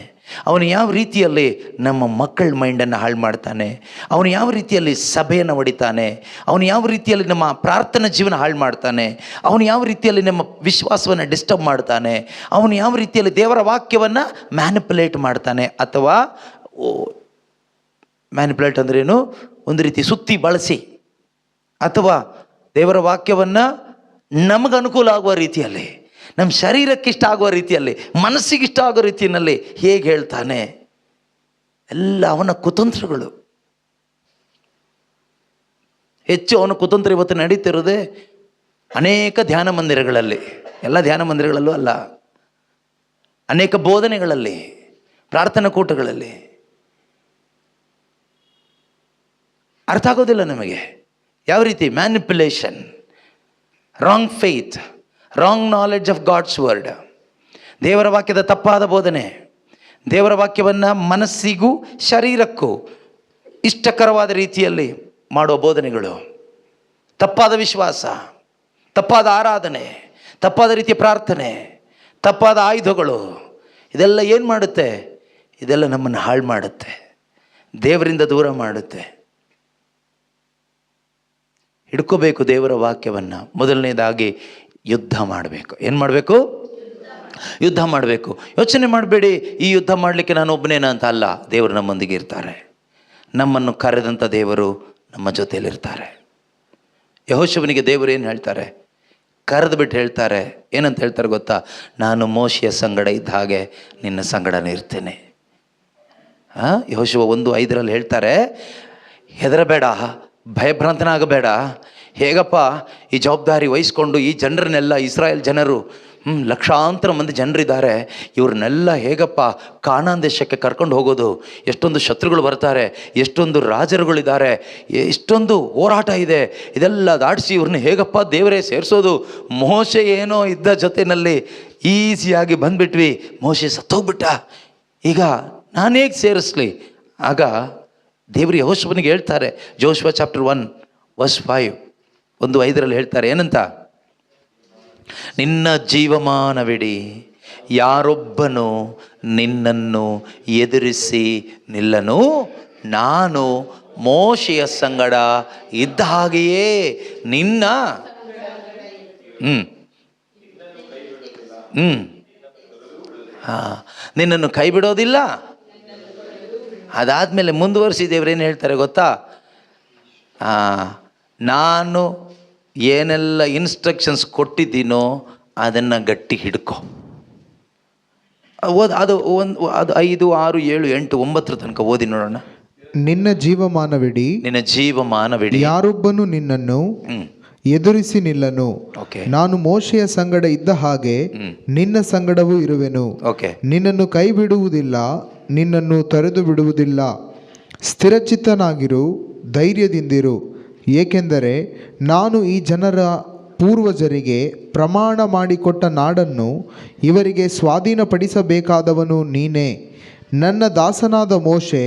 ಅವನು ಯಾವ ರೀತಿಯಲ್ಲಿ ನಮ್ಮ ಮಕ್ಕಳ ಮೈಂಡನ್ನು ಹಾಳು ಮಾಡ್ತಾನೆ, ಅವನು ಯಾವ ರೀತಿಯಲ್ಲಿ ಸಭೆಯನ್ನು ಹೊಡಿತಾನೆ, ಅವನು ಯಾವ ರೀತಿಯಲ್ಲಿ ನಮ್ಮ ಪ್ರಾರ್ಥನಾ ಜೀವನ ಹಾಳು ಮಾಡ್ತಾನೆ, ಅವನು ಯಾವ ರೀತಿಯಲ್ಲಿ ನಮ್ಮ ವಿಶ್ವಾಸವನ್ನು ಡಿಸ್ಟರ್ಬ್ ಮಾಡ್ತಾನೆ, ಅವನು ಯಾವ ರೀತಿಯಲ್ಲಿ ದೇವರ ವಾಕ್ಯವನ್ನು ಮ್ಯಾನಿಪುಲೇಟ್ ಮಾಡ್ತಾನೆ. ಅಥವಾ ಮ್ಯಾನಿಪುಲೇಟ್ ಅಂದ್ರೇನು? ಒಂದು ರೀತಿ ಸುತ್ತಿ ಬಳಸಿ, ಅಥವಾ ದೇವರ ವಾಕ್ಯವನ್ನು ನಮಗೆ ಅನುಕೂಲ ಆಗುವ ರೀತಿಯಲ್ಲಿ, ನಮ್ಮ ಶರೀರಕ್ಕೆ ಇಷ್ಟ ಆಗುವ ರೀತಿಯಲ್ಲಿ, ಮನಸ್ಸಿಗಿಷ್ಟ ಆಗೋ ರೀತಿಯಲ್ಲಿ ಹೇಗೆ ಹೇಳ್ತಾನೆ, ಎಲ್ಲ ಅವನ ಕುತಂತ್ರಗಳು. ಹೆಚ್ಚು ಅವನ ಕುತಂತ್ರ ಇವತ್ತು ನಡೀತಿರೋದೇ ಅನೇಕ ಧ್ಯಾನ ಮಂದಿರಗಳಲ್ಲಿ, ಎಲ್ಲ ಧ್ಯಾನ ಮಂದಿರಗಳಲ್ಲೂ ಅಲ್ಲ, ಅನೇಕ ಬೋಧನೆಗಳಲ್ಲಿ, ಪ್ರಾರ್ಥನಾ ಕೂಟಗಳಲ್ಲಿ. ಅರ್ಥ ಆಗೋದಿಲ್ಲ ನಮಗೆ. ಯಾವ ರೀತಿ? Manipulation, wrong faith, wrong knowledge of God's word. ದೇವರ ವಾಕ್ಯದ ತಪ್ಪಾದ ಬೋಧನೆ, ದೇವರ ವಾಕ್ಯವನ್ನು ಮನಸ್ಸಿಗೂ ಶರೀರಕ್ಕೂ ಇಷ್ಟಕರವಾದ ರೀತಿಯಲ್ಲಿ ಮಾಡುವ ಬೋಧನೆಗಳು, ತಪ್ಪಾದ ವಿಶ್ವಾಸ, ತಪ್ಪಾದ ಆರಾಧನೆ, ತಪ್ಪಾದ ರೀತಿಯ ಪ್ರಾರ್ಥನೆ, ತಪ್ಪಾದ ಆಯುಧಗಳು, ಇದೆಲ್ಲ ಏನು ಮಾಡುತ್ತೆ? ಇದೆಲ್ಲ ನಮ್ಮನ್ನು ಹಾಳು ಮಾಡುತ್ತೆ, ದೇವರಿಂದ ದೂರ ಮಾಡುತ್ತೆ. ಹಿಡ್ಕೋಬೇಕು ದೇವರ ವಾಕ್ಯವನ್ನು. ಮೊದಲನೇದಾಗಿ ಯುದ್ಧ ಮಾಡಬೇಕು. ಏನು ಮಾಡಬೇಕು? ಯುದ್ಧ ಮಾಡಬೇಕು. ಯೋಚನೆ ಮಾಡಬೇಡಿ, ಈ ಯುದ್ಧ ಮಾಡಲಿಕ್ಕೆ ನಾನು ಒಬ್ಬನೇನ ಅಂತ. ಅಲ್ಲ, ದೇವರು ನಮ್ಮೊಂದಿಗೆ ಇರ್ತಾರೆ. ನಮ್ಮನ್ನು ಕರೆದಂಥ ದೇವರು ನಮ್ಮ ಜೊತೆಯಲ್ಲಿರ್ತಾರೆ. ಯೆಹೋಶುವನಿಗೆ ದೇವರು ಏನು ಹೇಳ್ತಾರೆ? ಕರೆದು ಬಿಟ್ಟು ಹೇಳ್ತಾರೆ. ಏನಂತ ಹೇಳ್ತಾರೆ ಗೊತ್ತಾ? ನಾನು ಮೋಶೆಯ ಸಂಗಡ ಇದ್ದ ಹಾಗೆ ನಿನ್ನ ಸಂಗಡನೇ ಇರ್ತೇನೆ. ಯೆಹೋಶುವ 1:5 ಹೇಳ್ತಾರೆ, ಹೆದರಬೇಡ, ಭಯಭ್ರಾಂತನಾಗಬೇಡ. ಹೇಗಪ್ಪ ಈ ಜವಾಬ್ದಾರಿ ವಹಿಸ್ಕೊಂಡು ಈ ಜನರನ್ನೆಲ್ಲ, ಇಸ್ರಾಯೇಲ್ ಜನರು ಲಕ್ಷಾಂತರ ಮಂದಿ ಜನರಿದ್ದಾರೆ, ಇವ್ರನ್ನೆಲ್ಲ ಹೇಗಪ್ಪ ಕಾನಾನ್ ದೇಶಕ್ಕೆ ಕರ್ಕೊಂಡು ಹೋಗೋದು? ಎಷ್ಟೊಂದು ಶತ್ರುಗಳು ಬರ್ತಾರೆ, ಎಷ್ಟೊಂದು ರಾಜರುಗಳಿದ್ದಾರೆ, ಎಷ್ಟೊಂದು ಹೋರಾಟ ಇದೆ, ಇದೆಲ್ಲ ದಾಟಿಸಿ ಇವ್ರನ್ನ ಹೇಗಪ್ಪ ದೇವರೇ ಸೇರಿಸೋದು? ಮೋಶೆ ಏನೋ ಇದ್ದ ಜೊತೆಯಲ್ಲಿ ಈಸಿಯಾಗಿ ಬಂದುಬಿಟ್ವಿ, ಮೋಶೆ ಸತ್ತೋಗ್ಬಿಟ್ಟ, ಈಗ ನಾನು ಹೇಗೆ ಸೇರಿಸ್ಲಿ? ಆಗ ದೇವರು ಯೆಹೋಶುವನಿಗೆ ಹೇಳ್ತಾರೆ, ಜೋಶುವ ಚಾಪ್ಟರ್ 1:5 ಹೇಳ್ತಾರೆ, ಏನಂತ? ನಿನ್ನ ಜೀವಮಾನವಿಡಿ ಯಾರೊಬ್ಬನು ನಿನ್ನನ್ನು ಎದುರಿಸಿ ನಿಲ್ಲನು, ನಾನು ಮೋಶೆಯ ಸಂಗಡ ಇದ್ದ ಹಾಗೆಯೇ ನಿನ್ನ ನಿನ್ನನ್ನು ಕೈ ಬಿಡೋದಿಲ್ಲ. ಅದಾದಮೇಲೆ ಮುಂದುವರಿಸಿ ದೇವರೇನು ಹೇಳ್ತಾರೆ ಗೊತ್ತಾ? ನಾನು ಏನೆಲ್ಲ ಇನ್ಸ್ಟ್ರಕ್ಷನ್ಸ್ ಕೊಟ್ಟಿದ್ದೀನೋ ಅದನ್ನು ಗಟ್ಟಿ ಹಿಡ್ಕೊ. ಅದು 5, 6, 7, 8, 9 ತನಕ ಓದಿ ನೋಡೋಣ. ನಿನ್ನ ಜೀವಮಾನವಿಡಿ ಯಾರೊಬ್ಬನು ನಿನ್ನನ್ನು ಎದುರಿಸಿ ನಿಲ್ಲನು, ನಾನು ಮೋಶೆಯ ಸಂಗಡ ಇದ್ದ ಹಾಗೆ ನಿನ್ನ ಸಂಗಡವೂ ಇರುವೆನು. ನಿನ್ನನ್ನು ಕೈ ಬಿಡುವುದಿಲ್ಲ, ನಿನ್ನನ್ನು ತೊರೆದು ಬಿಡುವುದಿಲ್ಲ. ಸ್ಥಿರಚಿತ್ತನಾಗಿರು, ಧೈರ್ಯದಿಂದಿರು, ಏಕೆಂದರೆ ನಾನು ಈ ಜನರ ಪೂರ್ವಜರಿಗೆ ಪ್ರಮಾಣ ಮಾಡಿಕೊಟ್ಟ ನಾಡನ್ನು ಇವರಿಗೆ ಸ್ವಾಧೀನಪಡಿಸಬೇಕಾದವನು ನೀನೇ. ನನ್ನ ದಾಸನಾದ ಮೋಶೆ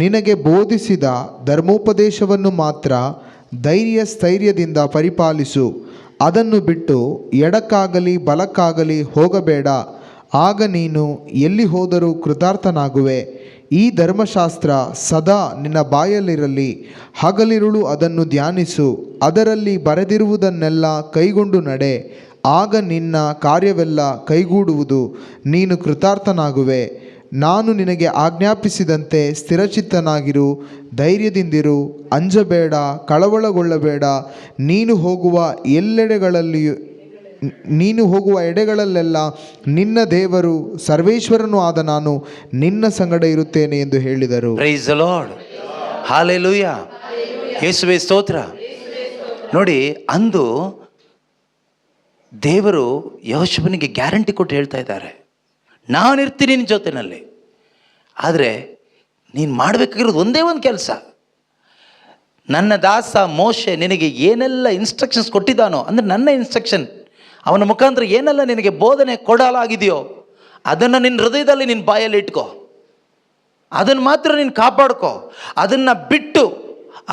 ನಿನಗೆ ಬೋಧಿಸಿದ ಧರ್ಮೋಪದೇಶವನ್ನು ಮಾತ್ರ ಸ್ಥೈರ್ಯದಿಂದ ಪರಿಪಾಲಿಸು. ಅದನ್ನು ಬಿಟ್ಟು ಎಡಕ್ಕಾಗಲಿ ಬಲಕ್ಕಾಗಲಿ ಹೋಗಬೇಡ, ಆಗ ನೀನು ಎಲ್ಲಿ ಹೋದರೂ ಕೃತಾರ್ಥನಾಗುವೆ. ಈ ಧರ್ಮಶಾಸ್ತ್ರ ಸದಾ ನಿನ್ನ ಬಾಯಲ್ಲಿರಲಿ, ಹಗಲಿರುಳು ಅದನ್ನು ಧ್ಯಾನಿಸು, ಅದರಲ್ಲಿ ಬರೆದಿರುವುದನ್ನೆಲ್ಲ ಕೈಗೊಂಡು ನಡೆ, ಆಗ ನಿನ್ನ ಕಾರ್ಯವೆಲ್ಲ ಕೈಗೂಡುವುದು, ನೀನು ಕೃತಾರ್ಥನಾಗುವೆ. ನಾನು ನಿನಗೆ ಆಜ್ಞಾಪಿಸಿದಂತೆ ಸ್ಥಿರಚಿತ್ತನಾಗಿರು, ಧೈರ್ಯದಿಂದಿರು, ಅಂಜಬೇಡ, ಕಳವಳಗೊಳ್ಳಬೇಡ. ನೀನು ಹೋಗುವ ಎಡೆಗಳಲ್ಲೆಲ್ಲ ನಿನ್ನ ದೇವರು ಸರ್ವೇಶ್ವರನು ಆದ ನಾನು ನಿನ್ನ ಸಂಗಡ ಇರುತ್ತೇನೆ ಎಂದು ಹೇಳಿದರು. ಪ್ರೈಸ್ ದಿ ಲಾರ್ಡ್, ಹಲ್ಲೆಲೂಯಾ, ಯೇಸುವೇ ಸ್ತೋತ್ರ. ನೋಡಿ, ಅಂದು ದೇವರು ಯೆಹೋಶುವನಿಗೆ ಗ್ಯಾರಂಟಿ ಕೊಟ್ಟು ಹೇಳ್ತಾ ಇದ್ದಾರೆ, ನಾನಿರ್ತೀನಿ ನಿನ್ನ ಜೊತೆಯಲ್ಲಿ. ಆದರೆ ನೀನು ಮಾಡಬೇಕಾಗಿರೋದು ಒಂದೇ ಒಂದು ಕೆಲಸ. ನನ್ನ ದಾಸ ಮೋಶೆ ನಿನಗೆ ಏನೆಲ್ಲ ಇನ್ಸ್ಟ್ರಕ್ಷನ್ಸ್ ಕೊಟ್ಟಿದ್ದಾನೋ, ಅಂದರೆ ನನ್ನ ಇನ್ಸ್ಟ್ರಕ್ಷನ್, ಅವನ ಮುಖಾಂತರ ಏನೆಲ್ಲ ನಿನಗೆ ಬೋಧನೆ ಕೊಡಲಾಗಿದೆಯೋ ಅದನ್ನು ನಿನ್ನ ಹೃದಯದಲ್ಲಿ, ನಿನ್ನ ಬಾಯಲ್ಲಿ ಇಟ್ಕೋ. ಅದನ್ನು ಮಾತ್ರ ನೀನು ಕಾಪಾಡ್ಕೋ. ಅದನ್ನು ಬಿಟ್ಟು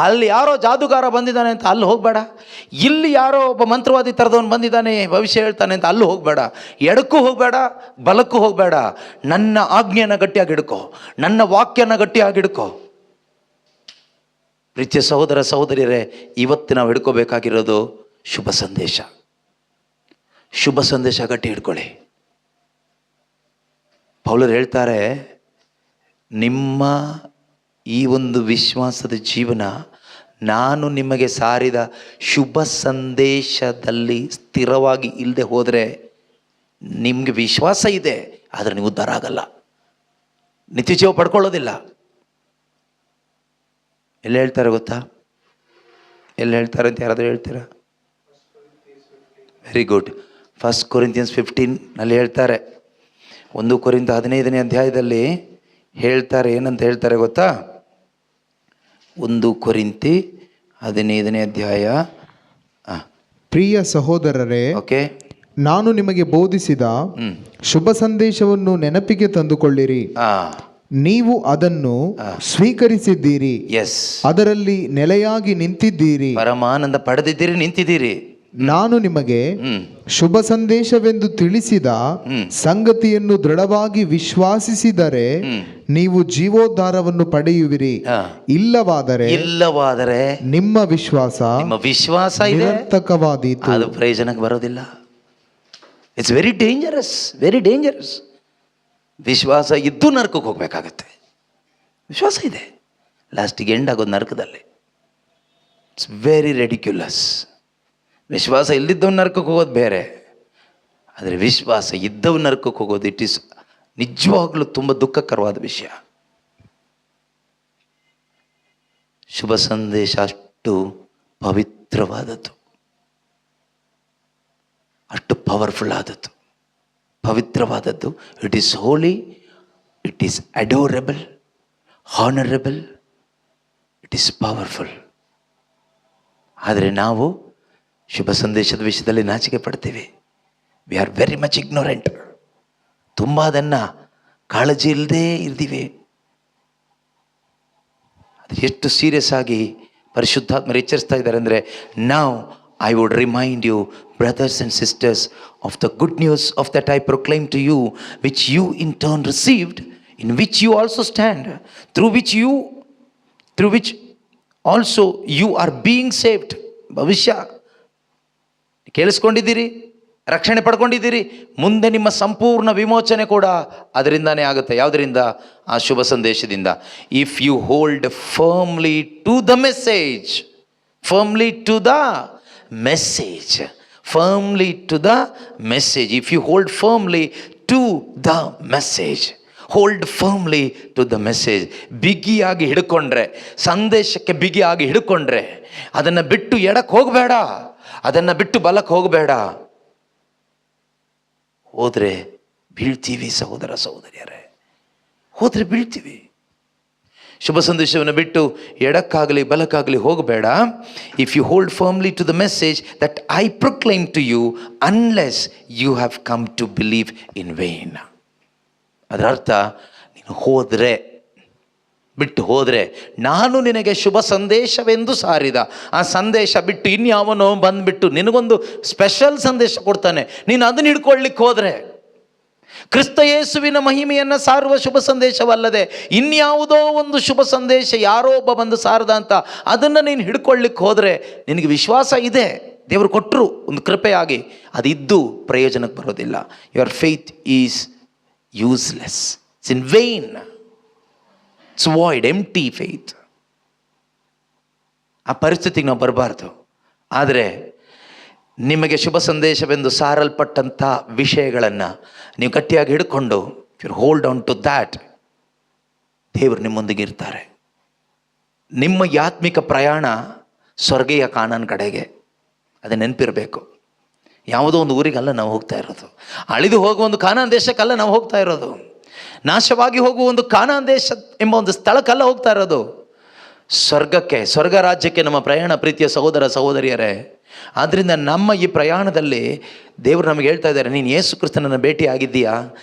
ಅಲ್ಲಿ ಯಾರೋ ಜಾದುಗಾರ ಬಂದಿದ್ದಾನೆ ಅಂತ ಅಲ್ಲಿ ಹೋಗಬೇಡ, ಇಲ್ಲಿ ಯಾರೋ ಒಬ್ಬ ಮಂತ್ರವಾದಿ ಥರದವನು ಬಂದಿದ್ದಾನೆ ಭವಿಷ್ಯ ಹೇಳ್ತಾನೆ ಅಂತ ಅಲ್ಲಿ ಹೋಗಬೇಡ, ಎಡಕ್ಕೂ ಹೋಗಬೇಡ, ಬಲಕ್ಕೂ ಹೋಗಬೇಡ. ನನ್ನ ಆಜ್ಞೆಯನ್ನು ಗಟ್ಟಿಯಾಗಿ ಹಿಡ್ಕೋ, ನನ್ನ ವಾಕ್ಯನ ಗಟ್ಟಿಯಾಗಿ ಹಿಡ್ಕೋ. ಪ್ರೀತಿಯ ಸಹೋದರ ಸಹೋದರಿಯರೇ, ಇವತ್ತು ನಾವು ಹಿಡ್ಕೋಬೇಕಾಗಿರೋದು ಶುಭ ಸಂದೇಶ. ಶುಭ ಸಂದೇಶ ಗಟ್ಟಿ ಹಿಡ್ಕೊಳ್ಳಿ. ಪೌಲರು ಹೇಳ್ತಾರೆ, ನಿಮ್ಮ ಈ ಒಂದು ವಿಶ್ವಾಸದ ಜೀವನ ನಾನು ನಿಮಗೆ ಸಾರಿದ ಶುಭ ಸಂದೇಶದಲ್ಲಿ ಸ್ಥಿರವಾಗಿ ಇಲ್ಲದೆ ಹೋದರೆ ನಿಮಗೆ ವಿಶ್ವಾಸ ಇದೆ, ಆದರೆ ನೀವು ಉದ್ಧಾರ ಆಗಲ್ಲ, ನಿತ್ಯ ಜೀವ ಪಡ್ಕೊಳ್ಳೋದಿಲ್ಲ. ಎಲ್ಲಿ ಹೇಳ್ತಾರೆ ಗೊತ್ತಾ? ಎಲ್ಲಿ ಹೇಳ್ತಾರೆ ಅಂತ ಯಾರಾದರೂ ಹೇಳ್ತೀರಾ? Very good. 1 Corinthians 15 ಹೇಳ್ತಾರೆ. 1 Corinthians 15 ಅಧ್ಯಾಯದಲ್ಲಿ ಹೇಳ್ತಾರೆ. ಏನಂತ ಹೇಳ್ತಾರೆ ಗೊತ್ತಾ? 1 ಕೊರಿಂಥಿ 15ನೇ ಅಧ್ಯಾಯ. ಪ್ರಿಯ ಸಹೋದರರೇ, ಓಕೆ, ನಾನು ನಿಮಗೆ ಬೋಧಿಸಿದ ಶುಭ ಸಂದೇಶವನ್ನು ನೆನಪಿಗೆ ತಂದುಕೊಳ್ಳಿರಿ. ನೀವು ಅದನ್ನು ಸ್ವೀಕರಿಸಿದ್ದೀರಿ, ಎಸ್, ಅದರಲ್ಲಿ ನೆಲೆಯಾಗಿ ನಿಂತಿದ್ದೀರಿ, ಪರಮಾನಂದ ಪಡೆದಿದ್ದೀರಿ, ನಿಂತಿದ್ದೀರಿ. ನಾನು ನಿಮಗೆ ಶುಭ ಸಂದೇಶವೆಂದು ತಿಳಿಸಿದ ಸಂಗತಿಯನ್ನು ದೃಢವಾಗಿ ವಿಶ್ವಾಸಿಸಿದರೆ ನೀವು ಜೀವೋದ್ಧಾರವನ್ನು ಪಡೆಯುವಿರಿ. ಇಲ್ಲವಾದರೆ ನಿಮ್ಮ ವಿಶ್ವಾಸ ಇದೆ, ನಿರರ್ಥಕವಾದೀತು, ಅದು ಪ್ರಯೋಜನಕ್ಕೆ ಬರೋದಿಲ್ಲ. It's very dangerous, very dangerous. ವಿಶ್ವಾಸ ಇದ್ದು ನರಕಕ್ಕೆ ಹೋಗ್ಬೇಕಾಗತ್ತೆ. ವಿಶ್ವಾಸ ಇದೆ, ಲಾಸ್ಟಿಗೆ ಎಂಡ್ ಆಗೋದು ನರಕದಲ್ಲಿ. It's very ridiculous. ವಿಶ್ವಾಸ ಇಲ್ಲದಿದ್ದವ್ ನರಕಕ್ಕೆ ಹೋಗೋದು ಬೇರೆ, ಆದರೆ ವಿಶ್ವಾಸ ಇದ್ದವ್ ನರಕಕ್ಕೆ ಹೋಗೋದು ಇಟ್ ಈಸ್ ನಿಜವಾಗ್ಲೂ ತುಂಬ ದುಃಖಕರವಾದ ವಿಷಯ. ಶುಭ ಸಂದೇಶ ಅಷ್ಟು ಪವಿತ್ರವಾದದ್ದು, ಅಷ್ಟು ಪವರ್ಫುಲ್ ಆದದ್ದು, ಪವಿತ್ರವಾದದ್ದು. It is holy, it is adorable, honourable, it is powerful. ಆದರೆ ನಾವು ಶುಭ ಸಂದೇಶದ ವಿಷಯದಲ್ಲಿ ನಾಚಿಕೆ ಪಡ್ತೀವಿ. We are very much ignorant. ತುಂಬ ಅದನ್ನು ಕಾಳಜಿ ಇಲ್ಲದೆ ಇರ್ತೀವಿ. ಅದು ಎಷ್ಟು ಸೀರಿಯಸ್ ಆಗಿ ಪರಿಶುದ್ಧಾತ್ಮರು ಎಚ್ಚರಿಸ್ತಾ ಇದ್ದಾರೆ ಅಂದರೆ, ನಾವು I would remind you, brothers and sisters, of the good news of that I proclaim to you, which you in turn received, in which you also stand, through which also you are being saved. ಭವಿಷ್ಯ ಕೇಳಿಸ್ಕೊಂಡಿದ್ದೀರಿ, ರಕ್ಷಣೆ ಪಡ್ಕೊಂಡಿದ್ದೀರಿ, ಮುಂದೆ ನಿಮ್ಮ ಸಂಪೂರ್ಣ ವಿಮೋಚನೆ ಕೂಡ ಅದರಿಂದಾನೇ ಆಗುತ್ತೆ. ಯಾವುದರಿಂದ? ಆ ಶುಭ ಸಂದೇಶದಿಂದ. If you hold firmly to the message, firmly to the message, firmly to the message. If you hold firmly to the message, hold firmly to the message. ಬಿಗಿಯಾಗಿ ಹಿಡ್ಕೊಂಡ್ರೆ, ಸಂದೇಶಕ್ಕೆ ಬಿಗಿಯಾಗಿ ಹಿಡ್ಕೊಂಡ್ರೆ, ಅದನ್ನು ಬಿಟ್ಟು ಎಡಕ್ಕೆ ಹೋಗಬೇಡ, ಅದನ್ನು ಬಿಟ್ಟು ಬಲಕ್ಕೆ ಹೋಗಬೇಡ. ಹೋದರೆ ಬೀಳ್ತೀವಿ ಸಹೋದರ ಸಹೋದರಿಯರೇ, ಹೋದರೆ ಬೀಳ್ತೀವಿ. ಶುಭ ಸಂದೇಶವನ್ನು ಬಿಟ್ಟು ಎಡಕ್ಕಾಗಲಿ ಬಲಕ್ಕಾಗಲಿ ಹೋಗಬೇಡ. If you hold firmly to the message that I proclaim to you unless you have come to believe in vain. ಅದರ ಅರ್ಥ, ನೀನು ಹೋದರೆ, ಬಿಟ್ಟು ಹೋದರೆ, ನಾನು ನಿನಗೆ ಶುಭ ಸಂದೇಶವೆಂದು ಸಾರಿದ ಆ ಸಂದೇಶ ಬಿಟ್ಟು ಇನ್ಯಾವನೋ ಬಂದುಬಿಟ್ಟು ನಿನಗೊಂದು ಸ್ಪೆಷಲ್ ಸಂದೇಶ ಕೊಡ್ತಾನೆ, ನೀನು ಅದನ್ನು ಹಿಡ್ಕೊಳ್ಳಿಕ್ಕೆ ಹೋದರೆ, ಕ್ರಿಸ್ತ ಯೇಸುವಿನ ಮಹಿಮೆಯನ್ನು ಸಾರುವ ಶುಭ ಸಂದೇಶವಲ್ಲದೆ ಇನ್ಯಾವುದೋ ಒಂದು ಶುಭ ಸಂದೇಶ ಯಾರೋ ಒಬ್ಬ ಬಂದು ಸಾರದ ಅಂತ ಅದನ್ನು ನೀನು ಹಿಡ್ಕೊಳ್ಳಿಕ್ಕೆ ಹೋದರೆ, ನಿನಗೆ ವಿಶ್ವಾಸ ಇದೆ, ದೇವರು ಕೊಟ್ಟರು ಒಂದು ಕೃಪೆಯಾಗಿ, ಅದಿದ್ದು ಪ್ರಯೋಜನಕ್ಕೆ ಬರೋದಿಲ್ಲ. Your faith is useless, it's in vane, it's void, empty faith. ಆ ಪರಿಸ್ಥಿತಿಗೆ ನಾವು ಬರಬಾರ್ದು. ಆದರೆ ನಿಮಗೆ ಶುಭ ಸಂದೇಶವೆಂದು ಸಾರಲ್ಪಟ್ಟಂಥ ವಿಷಯಗಳನ್ನು ನೀವು ಗಟ್ಟಿಯಾಗಿ ಹಿಡ್ಕೊಂಡು, you hold on to that, ದೇವರು ನಿಮ್ಮೊಂದಿಗೆ ಇರ್ತಾರೆ. ನಿಮ್ಮ ಆತ್ಮಿಕ ಪ್ರಯಾಣ ಸ್ವರ್ಗೀಯ ಕಾನಾನ್ ಕಡೆಗೆ, ಅದು ನೆನಪಿರಬೇಕು. ಯಾವುದೋ ಒಂದು ಊರಿಗಲ್ಲ ನಾವು ಹೋಗ್ತಾ ಇರೋದು, ಅಳಿದು ಹೋಗುವ ಒಂದು ಕಾನಾನ್ ದೇಶಕ್ಕಲ್ಲ ನಾವು ಹೋಗ್ತಾ ಇರೋದು, ನಾಶವಾಗಿ ಹೋಗುವ ಒಂದು ಕಾನಾನ್ ದೇಶ ಎಂಬ ಒಂದು ಸ್ಥಳಕ್ಕಲ್ಲ ಹೋಗ್ತಾ ಇರೋದು, ಸ್ವರ್ಗಕ್ಕೆ, ಸ್ವರ್ಗ ರಾಜ್ಯಕ್ಕೆ ನಮ್ಮ ಪ್ರಯಾಣ. ಪ್ರೀತಿಯ ಸಹೋದರ ಸಹೋದರಿಯರೇ, ಆದ್ದರಿಂದ ನಮ್ಮ ಈ ಪ್ರಯಾಣದಲ್ಲಿ ದೇವರು ನಮಗೆ ಹೇಳ್ತಾ ಇದ್ದಾರೆ, ನೀನು ಯೇಸು ಕ್ರಿಸ್ತನನ್ನು ಭೇಟಿ ಆಗಿದ್ದೀಯಾ,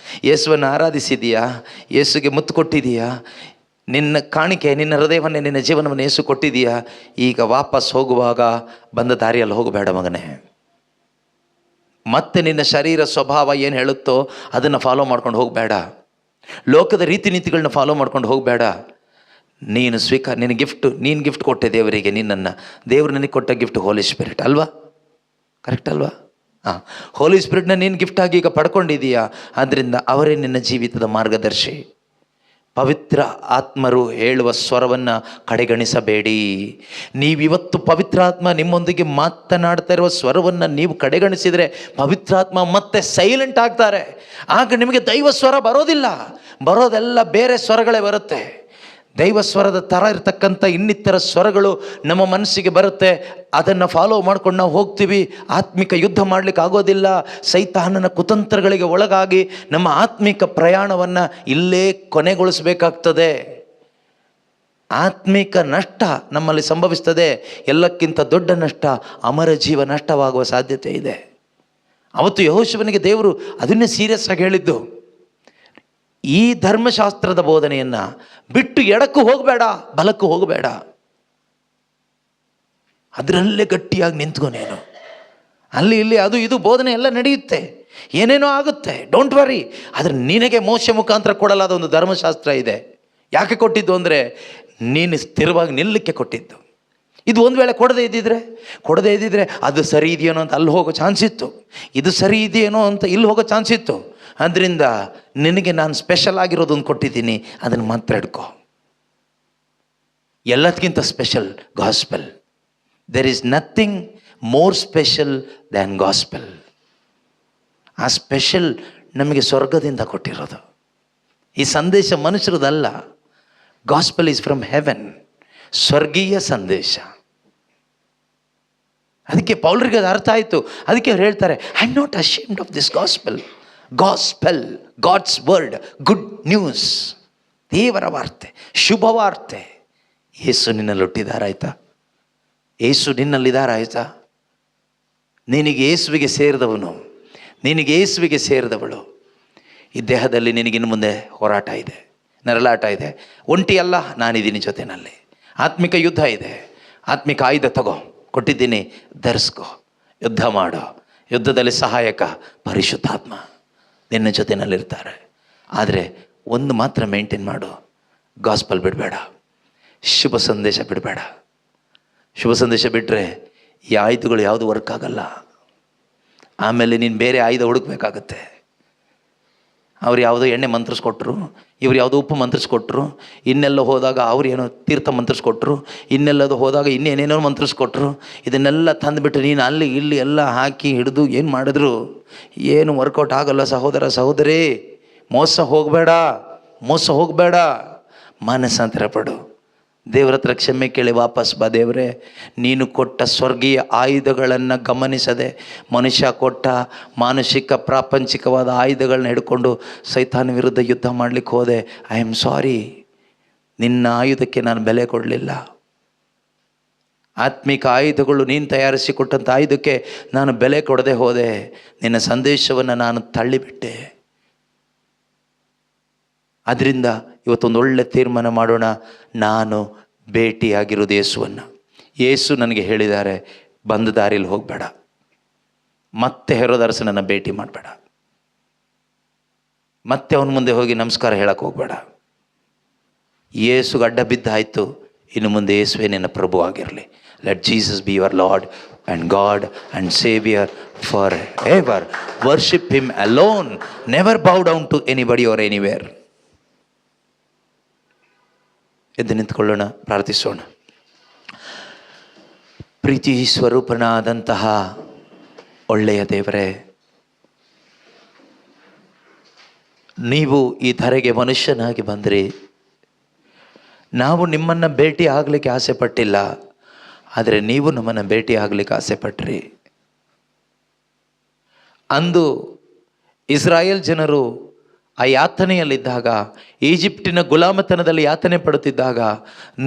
ಯೇಸುವನ್ನು ಆರಾಧಿಸಿದೀಯಾ, ಯೇಸುಗೆ ಮುತ್ತು ಕೊಟ್ಟಿದೀಯಾ, ನಿನ್ನ ಕಾಣಿಕೆ, ನಿನ್ನ ಹೃದಯವನ್ನೇ, ನಿನ್ನ ಜೀವನವನ್ನು ಯೇಸು ಕೊಟ್ಟಿದೀಯಾ, ಈಗ ವಾಪಸ್ ಹೋಗುವಾಗ ಬಂದ ದಾರಿಯಲ್ಲಿ ಹೋಗಬೇಡ ಮಗನೇ. ಮತ್ತೆ ನಿನ್ನ ಶರೀರ ಸ್ವಭಾವ ಏನು ಹೇಳುತ್ತೋ ಅದನ್ನು ಫಾಲೋ ಮಾಡ್ಕೊಂಡು ಹೋಗಬೇಡ, ಲೋಕದ ರೀತಿ ನೀತಿಗಳನ್ನ ಫಾಲೋ ಮಾಡ್ಕೊಂಡು ಹೋಗಬೇಡ. ನೀನು ನಿನ್ನ ನೀನು ಗಿಫ್ಟ್ ಕೊಟ್ಟೆ ದೇವರಿಗೆ, ನಿನ್ನನ್ನು, ದೇವರು ನನಗೆ ಕೊಟ್ಟ ಗಿಫ್ಟ್ ಹೋಲಿ ಸ್ಪಿರಿಟ್ ಅಲ್ವಾ? ಕರೆಕ್ಟ್ ಅಲ್ವಾ? ಹೋಲಿ ಸ್ಪಿರಿಟ್ನ ನೀನು ಗಿಫ್ಟಾಗಿ ಈಗ ಪಡ್ಕೊಂಡಿದ್ದೀಯಾ, ಆದ್ದರಿಂದ ಅವರೇ ನಿನ್ನ ಜೀವಿತದ ಮಾರ್ಗದರ್ಶಿ. ಪವಿತ್ರ ಆತ್ಮರು ಹೇಳುವ ಸ್ವರವನ್ನು ಕಡೆಗಣಿಸಬೇಡಿ. ನೀವಿವತ್ತು ಪವಿತ್ರಾತ್ಮ ನಿಮ್ಮೊಂದಿಗೆ ಮಾತನಾಡ್ತಾ ಇರುವ ಸ್ವರವನ್ನು ನೀವು ಕಡೆಗಣಿಸಿದರೆ ಪವಿತ್ರಾತ್ಮ ಮತ್ತೆ ಸೈಲೆಂಟ್ ಆಗ್ತಾರೆ. ಆಗ ನಿಮಗೆ ದೈವ ಸ್ವರ ಬರೋದಿಲ್ಲ, ಬರೋದೆಲ್ಲ ಬೇರೆ ಸ್ವರಗಳೇ ಬರುತ್ತೆ. ದೈವ ಸ್ವರದ ಥರ ಇರತಕ್ಕಂಥ ಇನ್ನಿತರ ಸ್ವರಗಳು ನಮ್ಮ ಮನಸ್ಸಿಗೆ ಬರುತ್ತೆ, ಅದನ್ನು ಫಾಲೋ ಮಾಡ್ಕೊಂಡು ನಾವು ಹೋಗ್ತೀವಿ. ಆತ್ಮಿಕ ಯುದ್ಧ ಮಾಡಲಿಕ್ಕೆ ಆಗೋದಿಲ್ಲ. ಸೈತಾನನ ಕುತಂತ್ರಗಳಿಗೆ ಒಳಗಾಗಿ ನಮ್ಮ ಆತ್ಮಿಕ ಪ್ರಯಾಣವನ್ನು ಇಲ್ಲೇ ಕೊನೆಗೊಳಿಸಬೇಕಾಗ್ತದೆ. ಆತ್ಮಿಕ ನಷ್ಟ ನಮ್ಮಲ್ಲಿ ಸಂಭವಿಸ್ತದೆ. ಎಲ್ಲಕ್ಕಿಂತ ದೊಡ್ಡ ನಷ್ಟ ಅಮರ ಜೀವ ನಷ್ಟವಾಗುವ ಸಾಧ್ಯತೆ ಇದೆ. ಅವತ್ತು ಯೆಹೋಶುವನಿಗೆ ದೇವರು ಅದನ್ನೇ ಸೀರಿಯಸ್ ಆಗಿ ಹೇಳಿದ್ದು, ಈ ಧರ್ಮಶಾಸ್ತ್ರದ ಬೋಧನೆಯನ್ನು ಬಿಟ್ಟು ಎಡಕ್ಕೂ ಹೋಗಬೇಡ, ಬಲಕ್ಕೂ ಹೋಗಬೇಡ, ಅದರಲ್ಲೇ ಗಟ್ಟಿಯಾಗಿ ನಿಂತ್ಕೊ ನೀನು. ಅಲ್ಲಿ ಇಲ್ಲಿ ಅದು ಇದು ಬೋಧನೆ ಎಲ್ಲ ನಡೆಯುತ್ತೆ, ಏನೇನೋ ಆಗುತ್ತೆ, ಡೋಂಟ್ ವರಿ. ಆದರೆ ನಿನಗೆ ಮೋಶೆ ಮುಖಾಂತರ ಕೊಡಲಾದ ಒಂದು ಧರ್ಮಶಾಸ್ತ್ರ ಇದೆ. ಯಾಕೆ ಕೊಟ್ಟಿದ್ದು ಅಂದರೆ ನೀನು ಸ್ಥಿರವಾಗಿ ನಿಲ್ಲಕ್ಕೆ ಕೊಟ್ಟಿದ್ದು. ಇದು ಒಂದು ವೇಳೆ ಕೊಡದೇ ಇದ್ದಿದ್ರೆ ಅದು ಸರಿ ಇದೆಯೇನೋ ಅಂತ ಅಲ್ಲಿ ಹೋಗೋ ಚಾನ್ಸ್ ಇತ್ತು, ಇದು ಸರಿ ಇದೆಯೇನೋ ಅಂತ ಇಲ್ಲಿ ಹೋಗೋ ಚಾನ್ಸ್ ಇತ್ತು. ಅದರಿಂದ ನಿನಗೆ ನಾನು ಸ್ಪೆಷಲ್ ಆಗಿರೋದೊಂದು ಕೊಟ್ಟಿದ್ದೀನಿ, ಅದನ್ನು ಮಾತ್ರ ಹಿಡ್ಕೊ. ಎಲ್ಲದಕ್ಕಿಂತ special gospel. There is nothing more special than gospel. ಆ ಸ್ಪೆಷಲ್ ನಮಗೆ ಸ್ವರ್ಗದಿಂದ ಕೊಟ್ಟಿರೋದು. ಈ ಸಂದೇಶ ಮನುಷ್ಯರದಲ್ಲ. ಗಾಸ್ಪೆಲ್ ಈಸ್ ಫ್ರಮ್ ಹೆವೆನ್, ಸ್ವರ್ಗೀಯ ಸಂದೇಶ. ಅದಕ್ಕೆ ಪೌಲರಿಗೆ ಅದು ಅರ್ಥ ಆಯಿತು. ಅದಕ್ಕೆ ಅವ್ರು ಹೇಳ್ತಾರೆ, I am not ashamed of this gospel. Gospel, God's word, good news, ದೇವರ ವಾರ್ತೆ, ಶುಭವಾರ್ತೆ. ಯೇಸು ನಿನ್ನಲ್ಲಿ ಹುಟ್ಟಿದಾರಾಯ್ತಾ? ಯೇಸು ನಿನ್ನಲ್ಲಿದ್ದಾರಾಯ್ತಾ? ನಿನಗೆ ಯೇಸುವಿಗೆ ಸೇರಿದವನು, ನಿನಗೆ ಯೇಸುವಿಗೆ ಸೇರಿದವಳು. ಈ ದೇಹದಲ್ಲಿ ನಿನಗಿನ್ನು ಮುಂದೆ ಹೋರಾಟ ಇದೆ, ನರಳಾಟ ಇದೆ. ಒಂಟಿ ಅಲ್ಲ, ನಾನಿದ್ದೀನಿ ಜೊತೆಯಲ್ಲಿ. ಆತ್ಮಿಕ ಯುದ್ಧ ಇದೆ. ಆತ್ಮಿಕ ಆಯುಧ ತಗೋ, ಕೊಟ್ಟಿದ್ದೀನಿ, ಧರಿಸ್ಕೋ, ಯುದ್ಧ ಮಾಡೋ. ಯುದ್ಧದಲ್ಲಿ ಸಹಾಯಕ ಪರಿಶುದ್ಧಾತ್ಮ ನಿನ್ನ ಜೊತೆಯಲ್ಲಿರ್ತಾರೆ. ಆದರೆ ಒಂದು ಮಾತ್ರ ಮೇಂಟೈನ್ ಮಾಡು, ಗಾಸ್ಪಲ್ ಬಿಡಬೇಡ, ಶುಭ ಸಂದೇಶ ಬಿಡಬೇಡ. ಶುಭ ಸಂದೇಶ ಬಿಟ್ಟರೆ ಈ ಆಯುಧಗಳು ಯಾವುದು ವರ್ಕ್ ಆಗಲ್ಲ. ಆಮೇಲೆ ನೀನು ಬೇರೆ ಆಯುಧ ಹುಡುಕ್ಬೇಕಾಗತ್ತೆ. ಅವ್ರು ಯಾವುದೋ ಎಣ್ಣೆ ಮಂತ್ರಿಸ್ಕೊಟ್ರು, ಇವ್ರು ಯಾವುದೋ ಉಪ್ಪು ಮಂತ್ರಿಸ್ಕೊಟ್ರು, ಇನ್ನೆಲ್ಲ ಹೋದಾಗ ಅವ್ರು ಏನೋ ತೀರ್ಥ ಮಂತ್ರಿಸ್ಕೊಟ್ರು, ಇನ್ನೆಲ್ಲದು ಹೋದಾಗ ಇನ್ನೇನೇನೋ ಮಂತ್ರಿಸ್ಕೊಟ್ರು. ಇದನ್ನೆಲ್ಲ ತಂದುಬಿಟ್ಟು ನೀನು ಅಲ್ಲಿ ಇಲ್ಲಿ ಎಲ್ಲ ಹಾಕಿ ಹಿಡಿದು ಏನು ಮಾಡಿದ್ರು ಏನು ವರ್ಕೌಟ್ ಆಗಲ್ಲ. ಸಹೋದರ ಸಹೋದರಿ, ಮೋಸ ಹೋಗಬೇಡ, ಮಾನಸಾಂತರ ಪಡು. ದೇವರ ಹತ್ರ ಕ್ಷಮೆ ಕೇಳಿ ವಾಪಸ್ ಬಾ. ದೇವರೇ, ನೀನು ಕೊಟ್ಟ ಸ್ವರ್ಗೀಯ ಆಯುಧಗಳನ್ನು ಗಮನಿಸದೆ ಮನುಷ್ಯ ಕೊಟ್ಟ ಮಾನಸಿಕ ಪ್ರಾಪಂಚಿಕವಾದ ಆಯುಧಗಳನ್ನ ಹಿಡ್ಕೊಂಡು ಸೈತಾನ ವಿರುದ್ಧ ಯುದ್ಧ ಮಾಡಲಿಕ್ಕೆ ಹೋದೆ. ಐ ಆಮ್ ಸಾರಿ, ನಿನ್ನ ಆಯುಧಕ್ಕೆ ನಾನು ಬೆಲೆ ಕೊಡಲಿಲ್ಲ. ಆತ್ಮಿಕ ಆಯುಧಗಳು ನೀನು ತಯಾರಿಸಿಕೊಟ್ಟಂಥ ಆಯುಧಕ್ಕೆ ನಾನು ಬೆಲೆ ಕೊಡದೆ ಹೋದೆ. ನಿನ್ನ ಸಂದೇಶವನ್ನು ನಾನು ತಳ್ಳಿಬಿಟ್ಟೆ. ಅದರಿಂದ ಇವತ್ತೊಂದು ಒಳ್ಳೆ ತೀರ್ಮಾನ ಮಾಡೋಣ. ನಾನು ಭೇಟಿಯಾಗಿರೋದು ಯೇಸುವನ್ನು. ಯೇಸು ನನಗೆ ಹೇಳಿದ್ದಾರೆ, ಬಂದ ದಾರಿಯಲ್ಲಿ ಹೋಗಬೇಡ, ಮತ್ತೆ ಹೆರೋದರಸನನ್ನು ಭೇಟಿ ಮಾಡಬೇಡ, ಮತ್ತೆ ಅವನ ಮುಂದೆ ಹೋಗಿ ನಮಸ್ಕಾರ ಹೇಳಕ್ಕೆ ಹೋಗಬೇಡ. ಯೇಸುಗೆ ಅಡ್ಡ ಬಿದ್ದಾಯಿತು, ಇನ್ನು ಮುಂದೆ ಯೇಸುವೇ ನಿನ್ನ ಪ್ರಭು ಆಗಿರಲಿ. Let Jesus be your Lord and God and saviour forever. Worship him alone, never bow down to anybody or anywhere. ಎದ್ದು ನಿಂತ್ಕೊಳ್ಳೋಣ, ಪ್ರಾರ್ಥಿಸೋಣ. ಪ್ರೀತಿ ಸ್ವರೂಪನಾದಂತಹ ಒಳ್ಳೆಯ ದೇವರೇ, ನೀವು ಈ ಧರೆಗೆ ಮನುಷ್ಯನಾಗಿ ಬಂದ್ರಿ. ನಾವು ನಿಮ್ಮನ್ನು ಭೇಟಿ ಆಗಲಿಕ್ಕೆ ಆಸೆ ಪಟ್ಟಿಲ್ಲ, ಆದರೆ ನೀವು ನಮ್ಮನ್ನು ಭೇಟಿ ಆಗಲಿಕ್ಕೆ ಆಸೆ ಪಟ್ರಿ. ಅಂದು ಇಸ್ರಾಯೇಲ್ ಜನರು ಆ ಯಾತನೆಯಲ್ಲಿದ್ದಾಗ, ಈಜಿಪ್ಟಿನ ಗುಲಾಮತನದಲ್ಲಿ ಯಾತನೆ ಪಡುತ್ತಿದ್ದಾಗ,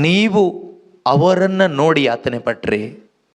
ನೀವು ಅವರನ್ನು ನೋಡಿ ಯಾತನೆ ಪಟ್ರಿ.